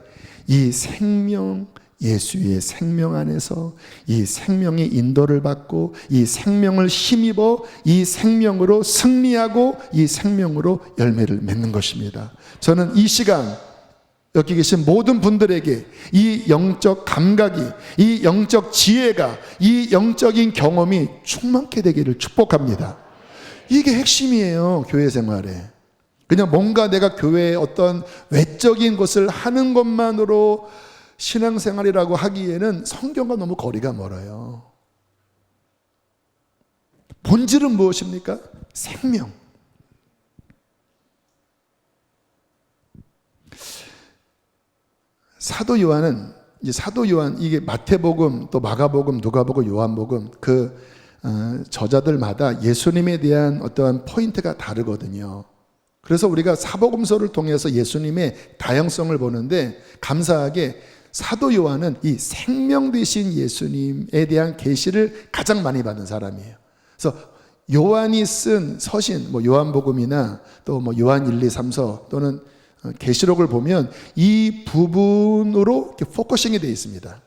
Speaker 1: 이 생명, 예수의 생명 안에서 이 생명의 인도를 받고 이 생명을 힘입어 이 생명으로 승리하고 이 생명으로 열매를 맺는 것입니다. 저는 이 시간 여기 계신 모든 분들에게 이 영적 감각이, 이 영적 지혜가, 이 영적인 경험이 충만케 되기를 축복합니다. 이게 핵심이에요, 교회 생활에. 그냥 뭔가 내가 교회에 어떤 외적인 것을 하는 것만으로 신앙생활이라고 하기에는 성경과 너무 거리가 멀어요. 본질은 무엇입니까? 생명. 사도 요한, 이게 마태복음, 또 마가복음, 누가복음, 요한복음, 저자들마다 예수님에 대한 어떠한 포인트가 다르거든요. 그래서 우리가 사복음서를 통해서 예수님의 다양성을 보는데 감사하게 사도 요한은 이 생명 되신 예수님에 대한 계시를 가장 많이 받은 사람이에요. 그래서 요한이 쓴 서신, 요한복음이나 또 요한 1, 2, 3서 또는 계시록을 보면 이 부분으로 이렇게 포커싱이 되어 있습니다.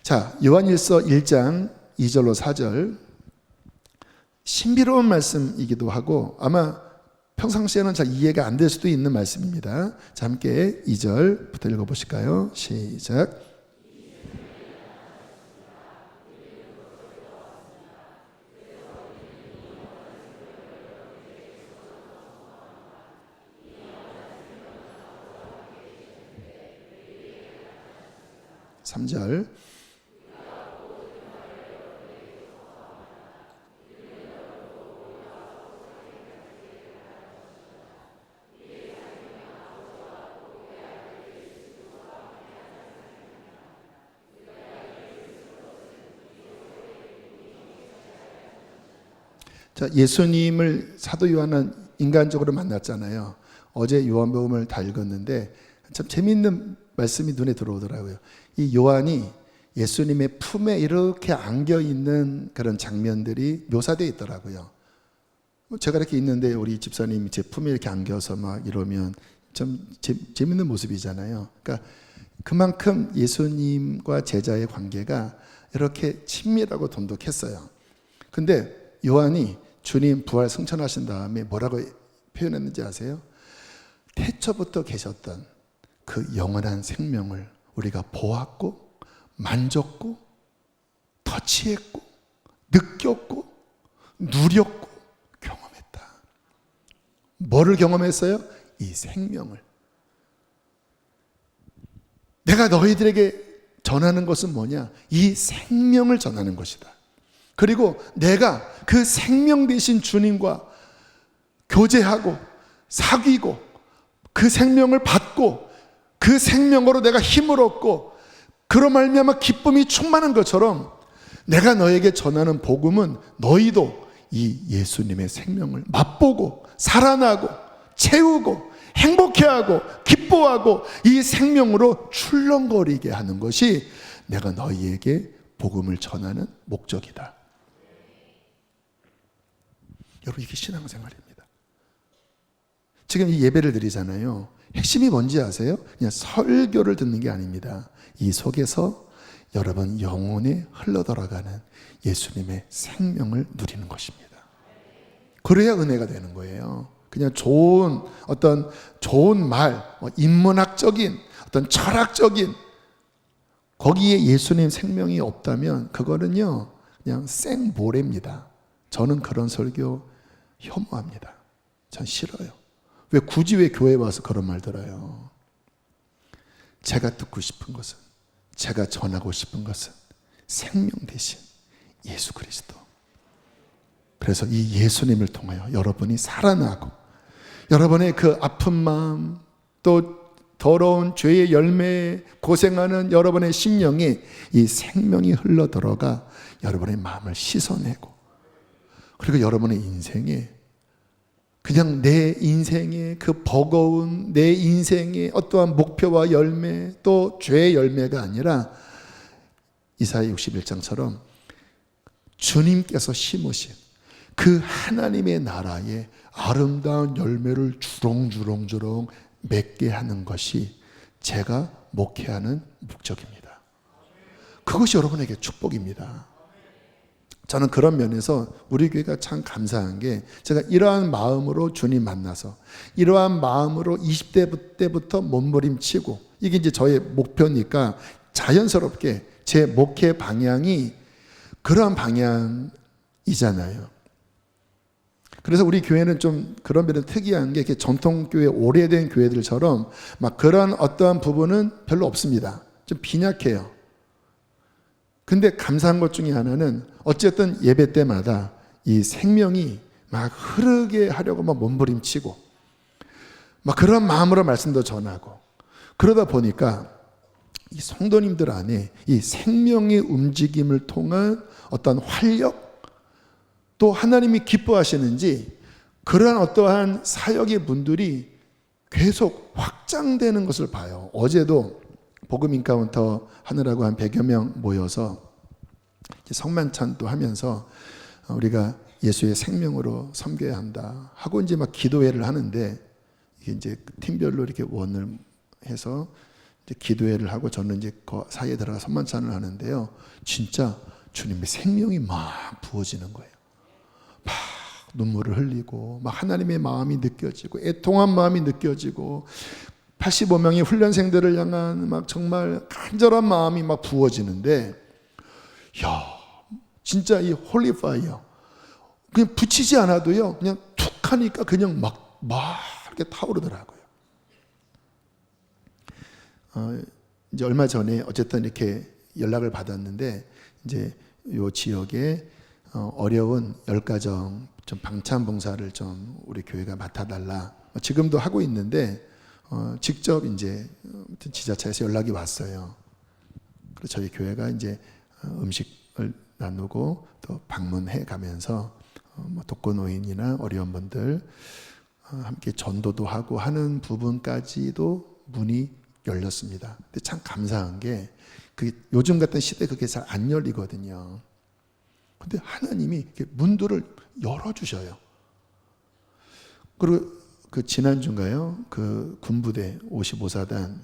Speaker 1: 자, 요한일서 1장 2절로 4절. 신비로운 말씀이기도 하고 아마 평상시에는 잘 이해가 안 될 수도 있는 말씀입니다. 자, 함께 2절부터 읽어보실까요? 시작. 삼절 자, 예수님을 사도 요한은 인간적으로 만났잖아요. 어제 요한복음을 다 읽었는데 참 재미있는 말씀이 눈에 들어오더라고요. 이 요한이 예수님의 품에 이렇게 안겨있는 그런 장면들이 묘사되어 있더라고요. 제가 이렇게 있는데 우리 집사님이 제 품에 이렇게 안겨서 막 이러면 참 재밌는 모습이잖아요. 그러니까 그만큼 예수님과 제자의 관계가 이렇게 친밀하고 돈독했어요. 근데 요한이 주님 부활 승천하신 다음에 뭐라고 표현했는지 아세요? 태초부터 계셨던 그 영원한 생명을 우리가 보았고 만졌고 터치했고 느꼈고 누렸고 경험했다. 뭐를 경험했어요? 이 생명을. 내가 너희들에게 전하는 것은 뭐냐? 이 생명을 전하는 것이다. 그리고 내가 그 생명 되신 주님과 교제하고 사귀고 그 생명을 받고 그 생명으로 내가 힘을 얻고 그로 말미암아 기쁨이 충만한 것처럼 내가 너에게 전하는 복음은 너희도 이 예수님의 생명을 맛보고 살아나고 채우고 행복해하고 기뻐하고 이 생명으로 출렁거리게 하는 것이 내가 너희에게 복음을 전하는 목적이다. 여러분, 이게 신앙생활입니다. 지금 이 예배를 드리잖아요. 핵심이 뭔지 아세요? 그냥 설교를 듣는 게 아닙니다. 이 속에서 여러분 영혼에 흘러들어가는 예수님의 생명을 누리는 것입니다. 그래야 은혜가 되는 거예요. 그냥 좋은 말, 인문학적인 어떤 철학적인 거기에 예수님 생명이 없다면 그거는요 그냥 생모래입니다. 저는 그런 설교 혐오합니다. 전 싫어요. 왜 교회에 와서 그런 말 들어요? 제가 듣고 싶은 것은, 제가 전하고 싶은 것은 생명 대신 예수 그리스도. 그래서 이 예수님을 통하여 여러분이 살아나고 여러분의 그 아픈 마음 또 더러운 죄의 열매에 고생하는 여러분의 심령에 이 생명이 흘러들어가 여러분의 마음을 씻어내고 그리고 여러분의 인생에 그냥 내 인생의 그 버거운 내 인생의 어떠한 목표와 열매 또 죄의 열매가 아니라 이사야 61장처럼 주님께서 심으신 그 하나님의 나라의 아름다운 열매를 주렁주렁 맺게 하는 것이 제가 목회하는 목적입니다. 그것이 여러분에게 축복입니다. 저는 그런 면에서 우리 교회가 참 감사한 게 제가 이러한 마음으로 주님 만나서 이러한 마음으로 20대 때부터 몸부림치고 이게 이제 저의 목표니까 자연스럽게 제 목회 방향이 그러한 방향이잖아요. 그래서 우리 교회는 좀 그런 면에서 특이한 게 이렇게 전통교회 오래된 교회들처럼 막 그런 어떠한 부분은 별로 없습니다. 좀 빈약해요. 근데 감사한 것 중에 하나는 어쨌든 예배 때마다 이 생명이 막 흐르게 하려고 막 몸부림치고 막 그런 마음으로 말씀도 전하고 그러다 보니까 이 성도님들 안에 이 생명의 움직임을 통한 어떤 활력 또 하나님이 기뻐하시는지 그러한 어떠한 사역의 문들이 계속 확장되는 것을 봐요. 어제도 복음 인카운터 하느라고 한 100여 명 모여서 성만찬도 하면서 우리가 예수의 생명으로 섬겨야 한다 하고 이제 막 기도회를 하는데, 이게 이제 팀별로 이렇게 원을 해서 이제 기도회를 하고 저는 이제 그 사이에 들어가 성만찬을 하는데요. 진짜 주님의 생명이 막 부어지는 거예요. 막 눈물을 흘리고 막 하나님의 마음이 느껴지고 애통한 마음이 느껴지고 85명의 훈련생들을 향한 막 정말 간절한 마음이 막 부어지는데, 야, 진짜 이 홀리 파이어 그냥 붙이지 않아도요, 그냥 툭 하니까 그냥 막 이렇게 타오르더라고요. 이제 얼마 전에 어쨌든 이렇게 연락을 받았는데, 이제 요 지역에 어려운 10가정 좀 방찬 봉사를 좀 우리 교회가 맡아달라. 지금도 하고 있는데, 직접 이제 지자체에서 연락이 왔어요. 그래서 저희 교회가 이제 음식을 나누고 또 방문해 가면서 독거노인이나 어려운 분들 함께 전도도 하고 하는 부분까지도 문이 열렸습니다. 근데 참 감사한 게, 그게 요즘 같은 시대에 그게 잘 안 열리거든요. 근데 하나님이 이렇게 문들을 열어주셔요. 그리고 그 지난주인가요? 그 군부대 55사단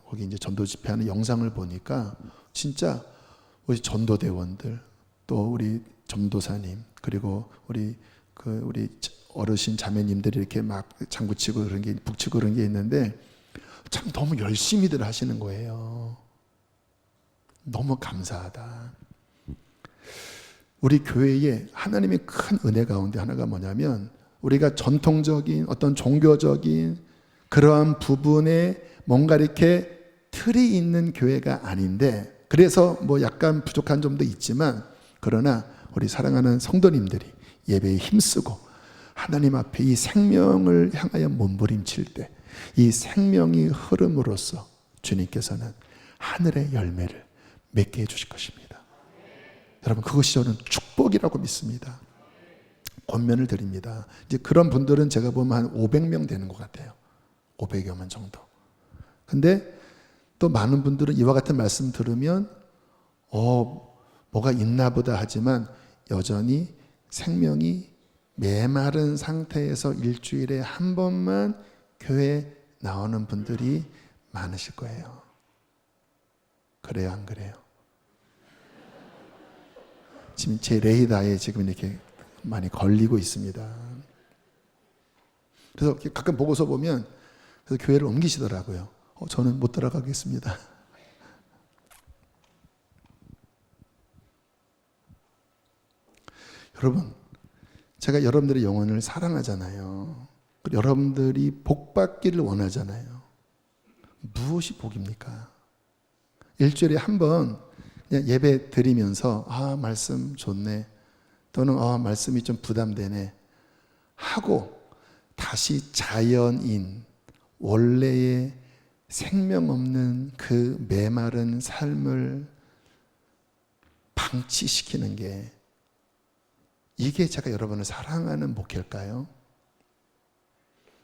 Speaker 1: 거기 이제 전도 집회하는 영상을 보니까 진짜 우리 전도대원들, 또 우리 전도사님, 그리고 우리 어르신 자매님들이 이렇게 막 장구치고 그런 게 북치고 그런 게 있는데 참 너무 열심히들 하시는 거예요. 너무 감사하다. 우리 교회에 하나님의 큰 은혜 가운데 하나가 뭐냐면, 우리가 전통적인 어떤 종교적인 그러한 부분에 뭔가 이렇게 틀이 있는 교회가 아닌데, 그래서 뭐 약간 부족한 점도 있지만, 그러나 우리 사랑하는 성도님들이 예배에 힘쓰고 하나님 앞에 이 생명을 향하여 몸부림칠 때 이 생명이 흐름으로써 주님께서는 하늘의 열매를 맺게 해주실 것입니다. 여러분, 그것이 저는 축복이라고 믿습니다. 권면을 드립니다. 이제 그런 분들은 제가 보면 한 500명 되는 것 같아요. 500여만 정도. 근데 또 많은 분들은 이와 같은 말씀 들으면 뭐가 있나 보다 하지만 여전히 생명이 메마른 상태에서 일주일에 한 번만 교회에 나오는 분들이 많으실 거예요. 그래요, 안 그래요? 지금 제 레이더에 지금 이렇게 많이 걸리고 있습니다. 그래서 가끔 보고서 보면 그래서 교회를 옮기시더라고요. 저는 못 들어가겠습니다. 여러분, 제가 여러분들의 영혼을 사랑하잖아요. 여러분들이 복 받기를 원하잖아요. 무엇이 복입니까? 일주일에 한 번 그냥 예배 드리면서 말씀 좋네, 또는 말씀이 좀 부담되네 하고 다시 자연인 원래의 생명 없는 그 메마른 삶을 방치시키는 게, 이게 제가 여러분을 사랑하는 목회일까요?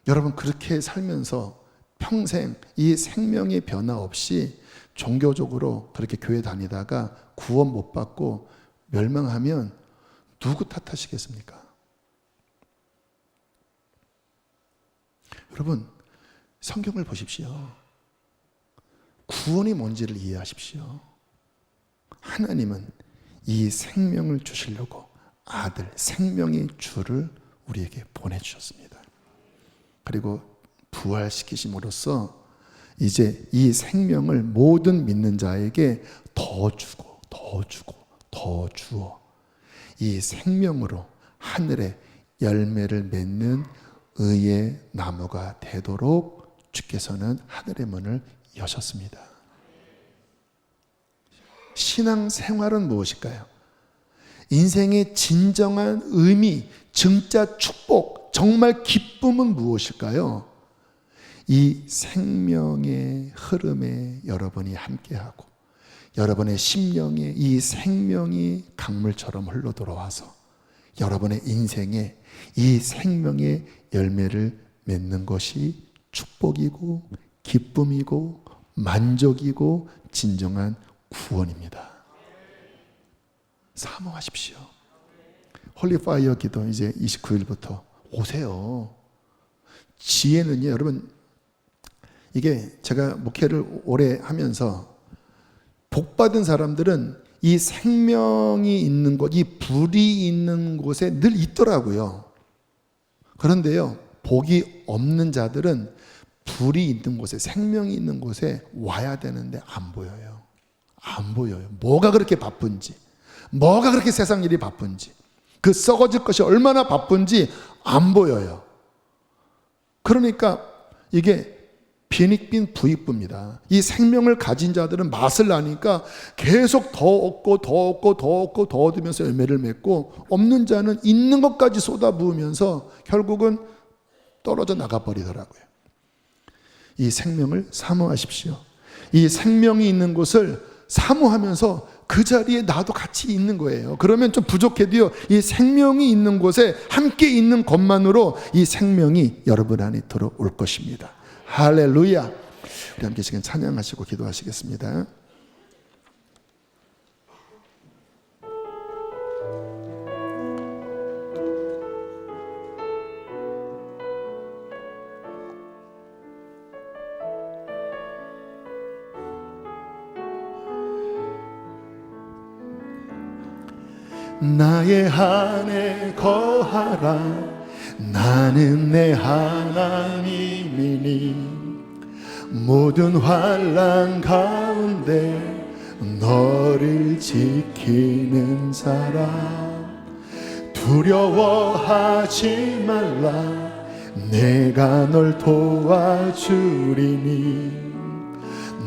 Speaker 1: 여러분, 그렇게 살면서 평생 이 생명의 변화 없이 종교적으로 그렇게 교회 다니다가 구원 못 받고 멸망하면 누구 탓하시겠습니까? 여러분, 성경을 보십시오. 구원이 뭔지를 이해하십시오. 하나님은 이 생명을 주시려고 아들, 생명의 주를 우리에게 보내주셨습니다. 그리고 부활시키심으로써 이제 이 생명을 모든 믿는 자에게 더 주고 더 주고 더 주어 이 생명으로 하늘의 열매를 맺는 의의 나무가 되도록 주께서는 하늘의 문을 여셨습니다. 신앙생활은 무엇일까요? 인생의 진정한 의미, 진짜 축복, 정말 기쁨은 무엇일까요? 이 생명의 흐름에 여러분이 함께하고 여러분의 심령에 이 생명이 강물처럼 흘러 들어와서 여러분의 인생에 이 생명의 열매를 맺는 것이 축복이고 기쁨이고 만족이고 진정한 구원입니다. 사모하십시오. 홀리파이어 기도 이제 29일부터 오세요. 지혜는요, 여러분, 이게 제가 목회를 오래 하면서 복받은 사람들은 이 생명이 있는 곳, 이 불이 있는 곳에 늘 있더라고요. 그런데요, 복이 없는 자들은 불이 있는 곳에, 생명이 있는 곳에 와야 되는데 안 보여요. 안 보여요. 뭐가 그렇게 바쁜지, 뭐가 그렇게 세상 일이 바쁜지, 그 썩어질 것이 얼마나 바쁜지 안 보여요. 그러니까 이게 빈익빈 부익부입니다. 이 생명을 가진 자들은 맛을 나니까 계속 더 얻고 더 얻고 더 얻고 더 얻으면서 열매를 맺고, 없는 자는 있는 것까지 쏟아부으면서 결국은 떨어져 나가버리더라고요. 이 생명을 사모하십시오. 이 생명이 있는 곳을 사모하면서 그 자리에 나도 같이 있는 거예요. 그러면 좀 부족해도요, 이 생명이 있는 곳에 함께 있는 것만으로 이 생명이 여러분 안에 들어올 것입니다. 할렐루야. 우리 함께 지금 찬양하시고 기도하시겠습니다. 나의 안에 거하라. 나는 내 하나님이니 모든 환난 가운데 너를 지키는 사람. 두려워하지 말라. 내가 널 도와주리니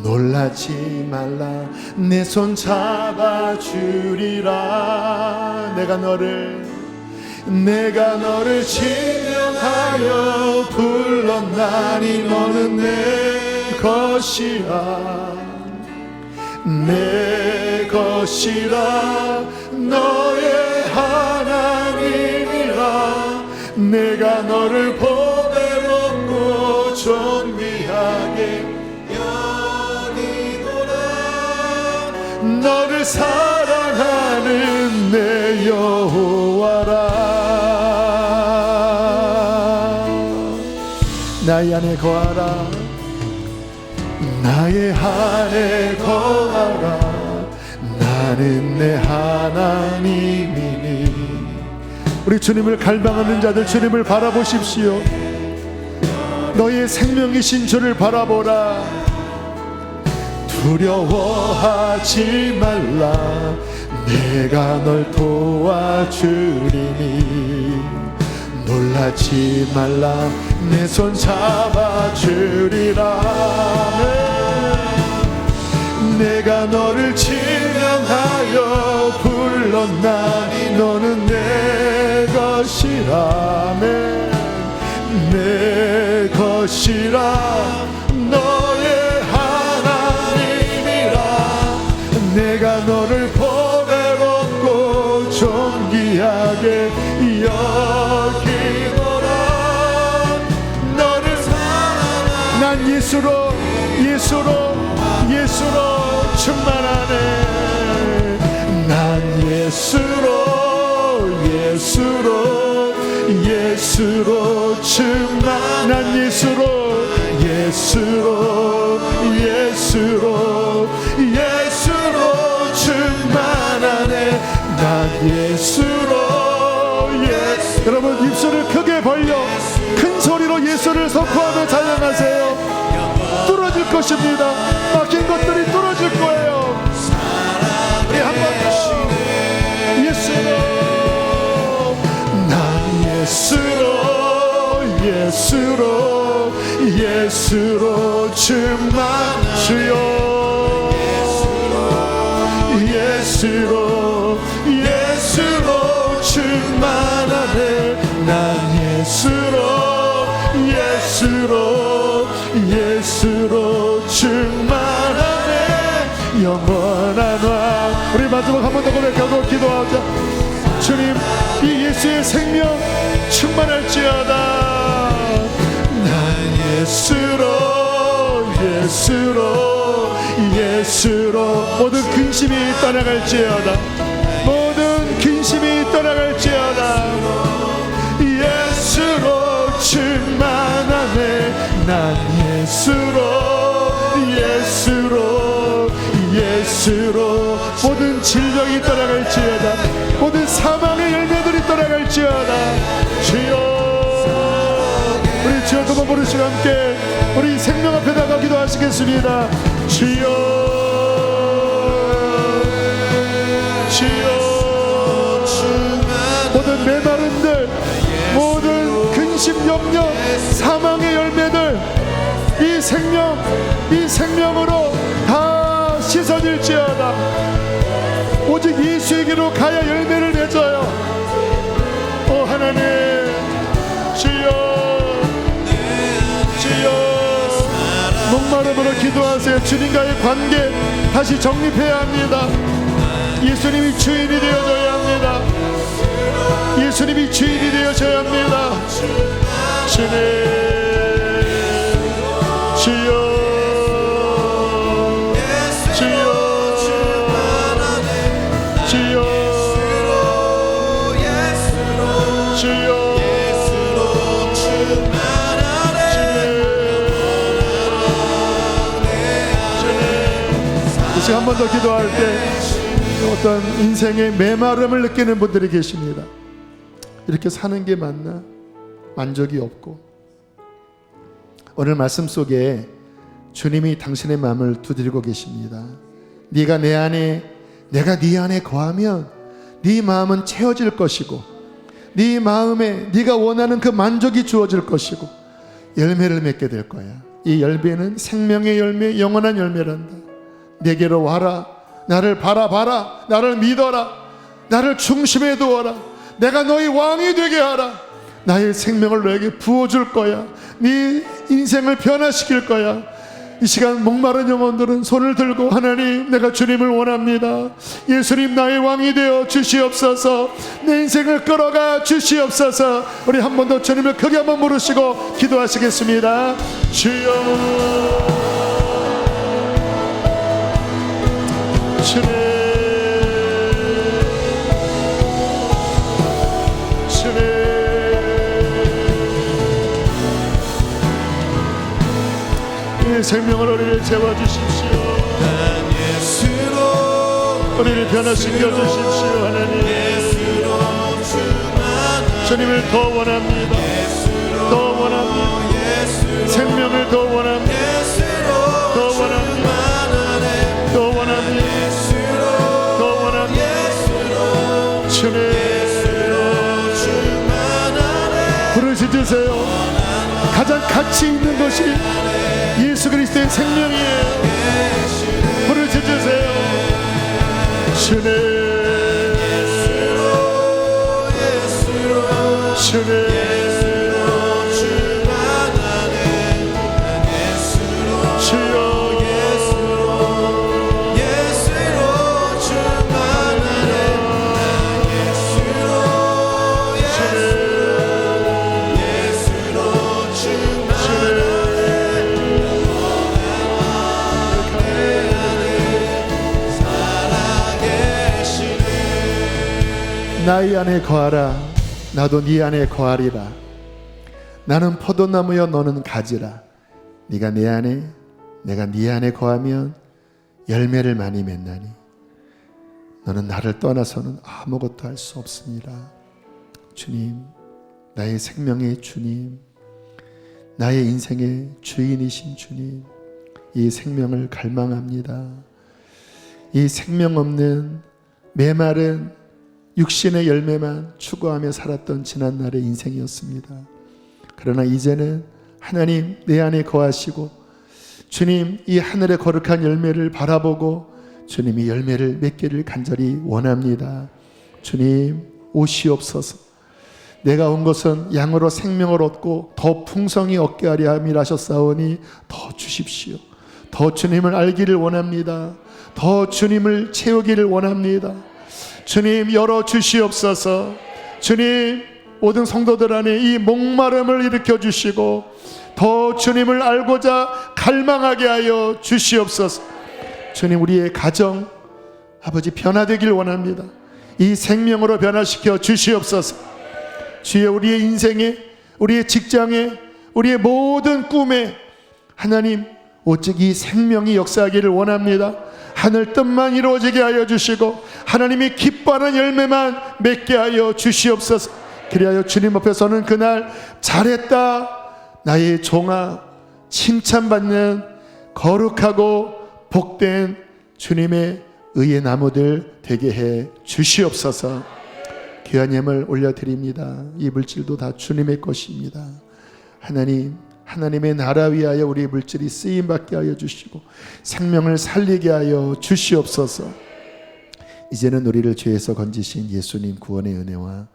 Speaker 1: 놀라지 말라. 내 손 잡아주리라. 내가 너를 지명하여 불렀나니 너는 내 것이라. 내 것이라. 너의 하나님이라. 내가 너를 보배롭고 존귀하게 너를 사랑하는 내 여호와라. 나의 안에 거하라. 나의 안에 거하라. 나는 내 하나님이니. 우리 주님을 갈망하는 자들, 주님을 바라보십시오. 너의 생명이신 주를 바라보라. 두려워하지 말라. 내가 널 도와주리니 놀라지 말라. 내 손 잡아주리라. 내가 너를 지명하여 불렀나니 너는 내 것이라. 내 것이라. 너의 내가 너를 보배롭고 존귀하게 여기노라. 너를 사랑하는 난 예수로 충만하네. 난 예수로 충만. 난 예수로 충만하네. 난 예수로. 여러분 입술을 크게 벌려 큰 소리로 예수를 선포하며 찬양하세요. 뚫어질 것입니다. 막힌 것들이 뚫어질 거예요. 우리 한 번 더. 예수로. 난 예수로 충만. 주여 예수로 충만하네. 난 예수로 충만하네. 영원한 왕. 우리 마지막 한 번 더 고백하고 기도하자. 주님, 이 예수 예수의 생명 충만할지어다. 난 예수로 모든 근심이 떠나갈지어다. 모든 근심이 떠나갈지어다. 예수로 충만하네. 난 예수로 모든 질병이 떠나갈지어다. 모든 사망의 열매들이 떠나갈지어다. 주여, 우리 주여 두번 부르시고 함께 우리 생명 앞에다가 기도하시겠습니다. 주여, 모든 메마름들, 모든 근심, 염려, 사망의 열매들 이 생명으로 다 씻어질지어다. 오직 예수에게로 가야 열매를 맺어요. 오 하나님, 주여 목마름으로 기도하세요. 주님과의 관계 다시 정립해야 합니다. 예수님이 주인이 되어줘야 합니다. 예수님이 주인이 되어줘야 합니다. 주님, 주여, 한 번 더 기도할 때 어떤 인생의 메마름을 느끼는 분들이 계십니다. 이렇게 사는 게 맞나? 만족이 없고. 오늘 말씀 속에 주님이 당신의 마음을 두드리고 계십니다. 네가 내 안에, 내가 네 안에 거하면 네 마음은 채워질 것이고 네 마음에 네가 원하는 그 만족이 주어질 것이고 열매를 맺게 될 거야. 이 열매는 생명의 열매, 영원한 열매란다. 내게로 와라. 나를 바라봐라. 나를 믿어라. 나를 중심에 두어라. 내가 너희 왕이 되게 하라. 나의 생명을 너에게 부어줄 거야. 네 인생을 변화시킬 거야. 이 시간 목마른 영혼들은 손을 들고 하나님, 내가 주님을 원합니다. 예수님 나의 왕이 되어 주시옵소서. 내 인생을 끌어가 주시옵소서. 우리 한 번 더 주님을 크게 한번 부르시고 기도하시겠습니다. 주여, 주님, 이 생명을 우리를 채워주십시오. 우리를 변화시켜 주십시오. 하나님, 주님을 더 원합니다. 더 원합니다. 생명을 더 원합니다. 더 원합니다. 더 원합니다. 주님, 부르짖으세요. 가장 가치 있는 것이 예수 그리스도의 생명이에요. 부르짖으세요. 주님, 주님, 나의 안에 거하라. 나도 네 안에 거하리라. 나는 포도나무여 너는 가지라. 네가 내 안에, 내가 네 안에 거하면 열매를 많이 맺나니 너는 나를 떠나서는 아무것도 할 수 없습니다. 주님, 나의 생명의 주님, 나의 인생의 주인이신 주님, 이 생명을 갈망합니다. 이 생명 없는 메마른 육신의 열매만 추구하며 살았던 지난날의 인생이었습니다. 그러나 이제는 하나님 내 안에 거하시고 주님 이 하늘의 거룩한 열매를 바라보고 주님이 열매를 맺기를 간절히 원합니다. 주님 오시옵소서. 내가 온 것은 양으로 생명을 얻고 더 풍성히 얻게 하려 함이라 하셨사오니 더 주십시오. 더 주님을 알기를 원합니다. 더 주님을 채우기를 원합니다. 주님 열어 주시옵소서. 주님, 모든 성도들 안에 이 목마름을 일으켜 주시고 더 주님을 알고자 갈망하게 하여 주시옵소서. 주님, 우리의 가정 아버지 변화되길 원합니다. 이 생명으로 변화시켜 주시옵소서. 주여, 우리의 인생에, 우리의 직장에, 우리의 모든 꿈에 하나님 오직 이 생명이 역사하기를 원합니다. 하늘 뜻만 이루어지게 하여 주시고 하나님이 기뻐하는 열매만 맺게 하여 주시옵소서. 그리하여 주님 앞에서는 그날 잘했다 나의 종아 칭찬받는 거룩하고 복된 주님의 의의 나무들 되게 해 주시옵소서. 귀한 예물 올려드립니다. 이 물질도 다 주님의 것입니다. 하나님, 하나님의 나라 위하여 우리의 물질이 쓰임받게 하여 주시고 생명을 살리게 하여 주시옵소서. 이제는 우리를 죄에서 건지신 예수님 구원의 은혜와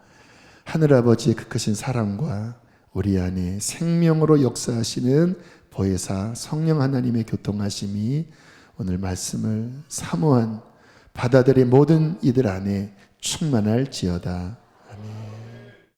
Speaker 1: 하늘아버지의 그 크신 사랑과 우리 안에 생명으로 역사하시는 보혜사 성령 하나님의 교통하심이 오늘 말씀을 사모한 받아들인 모든 이들 안에 충만할지어다.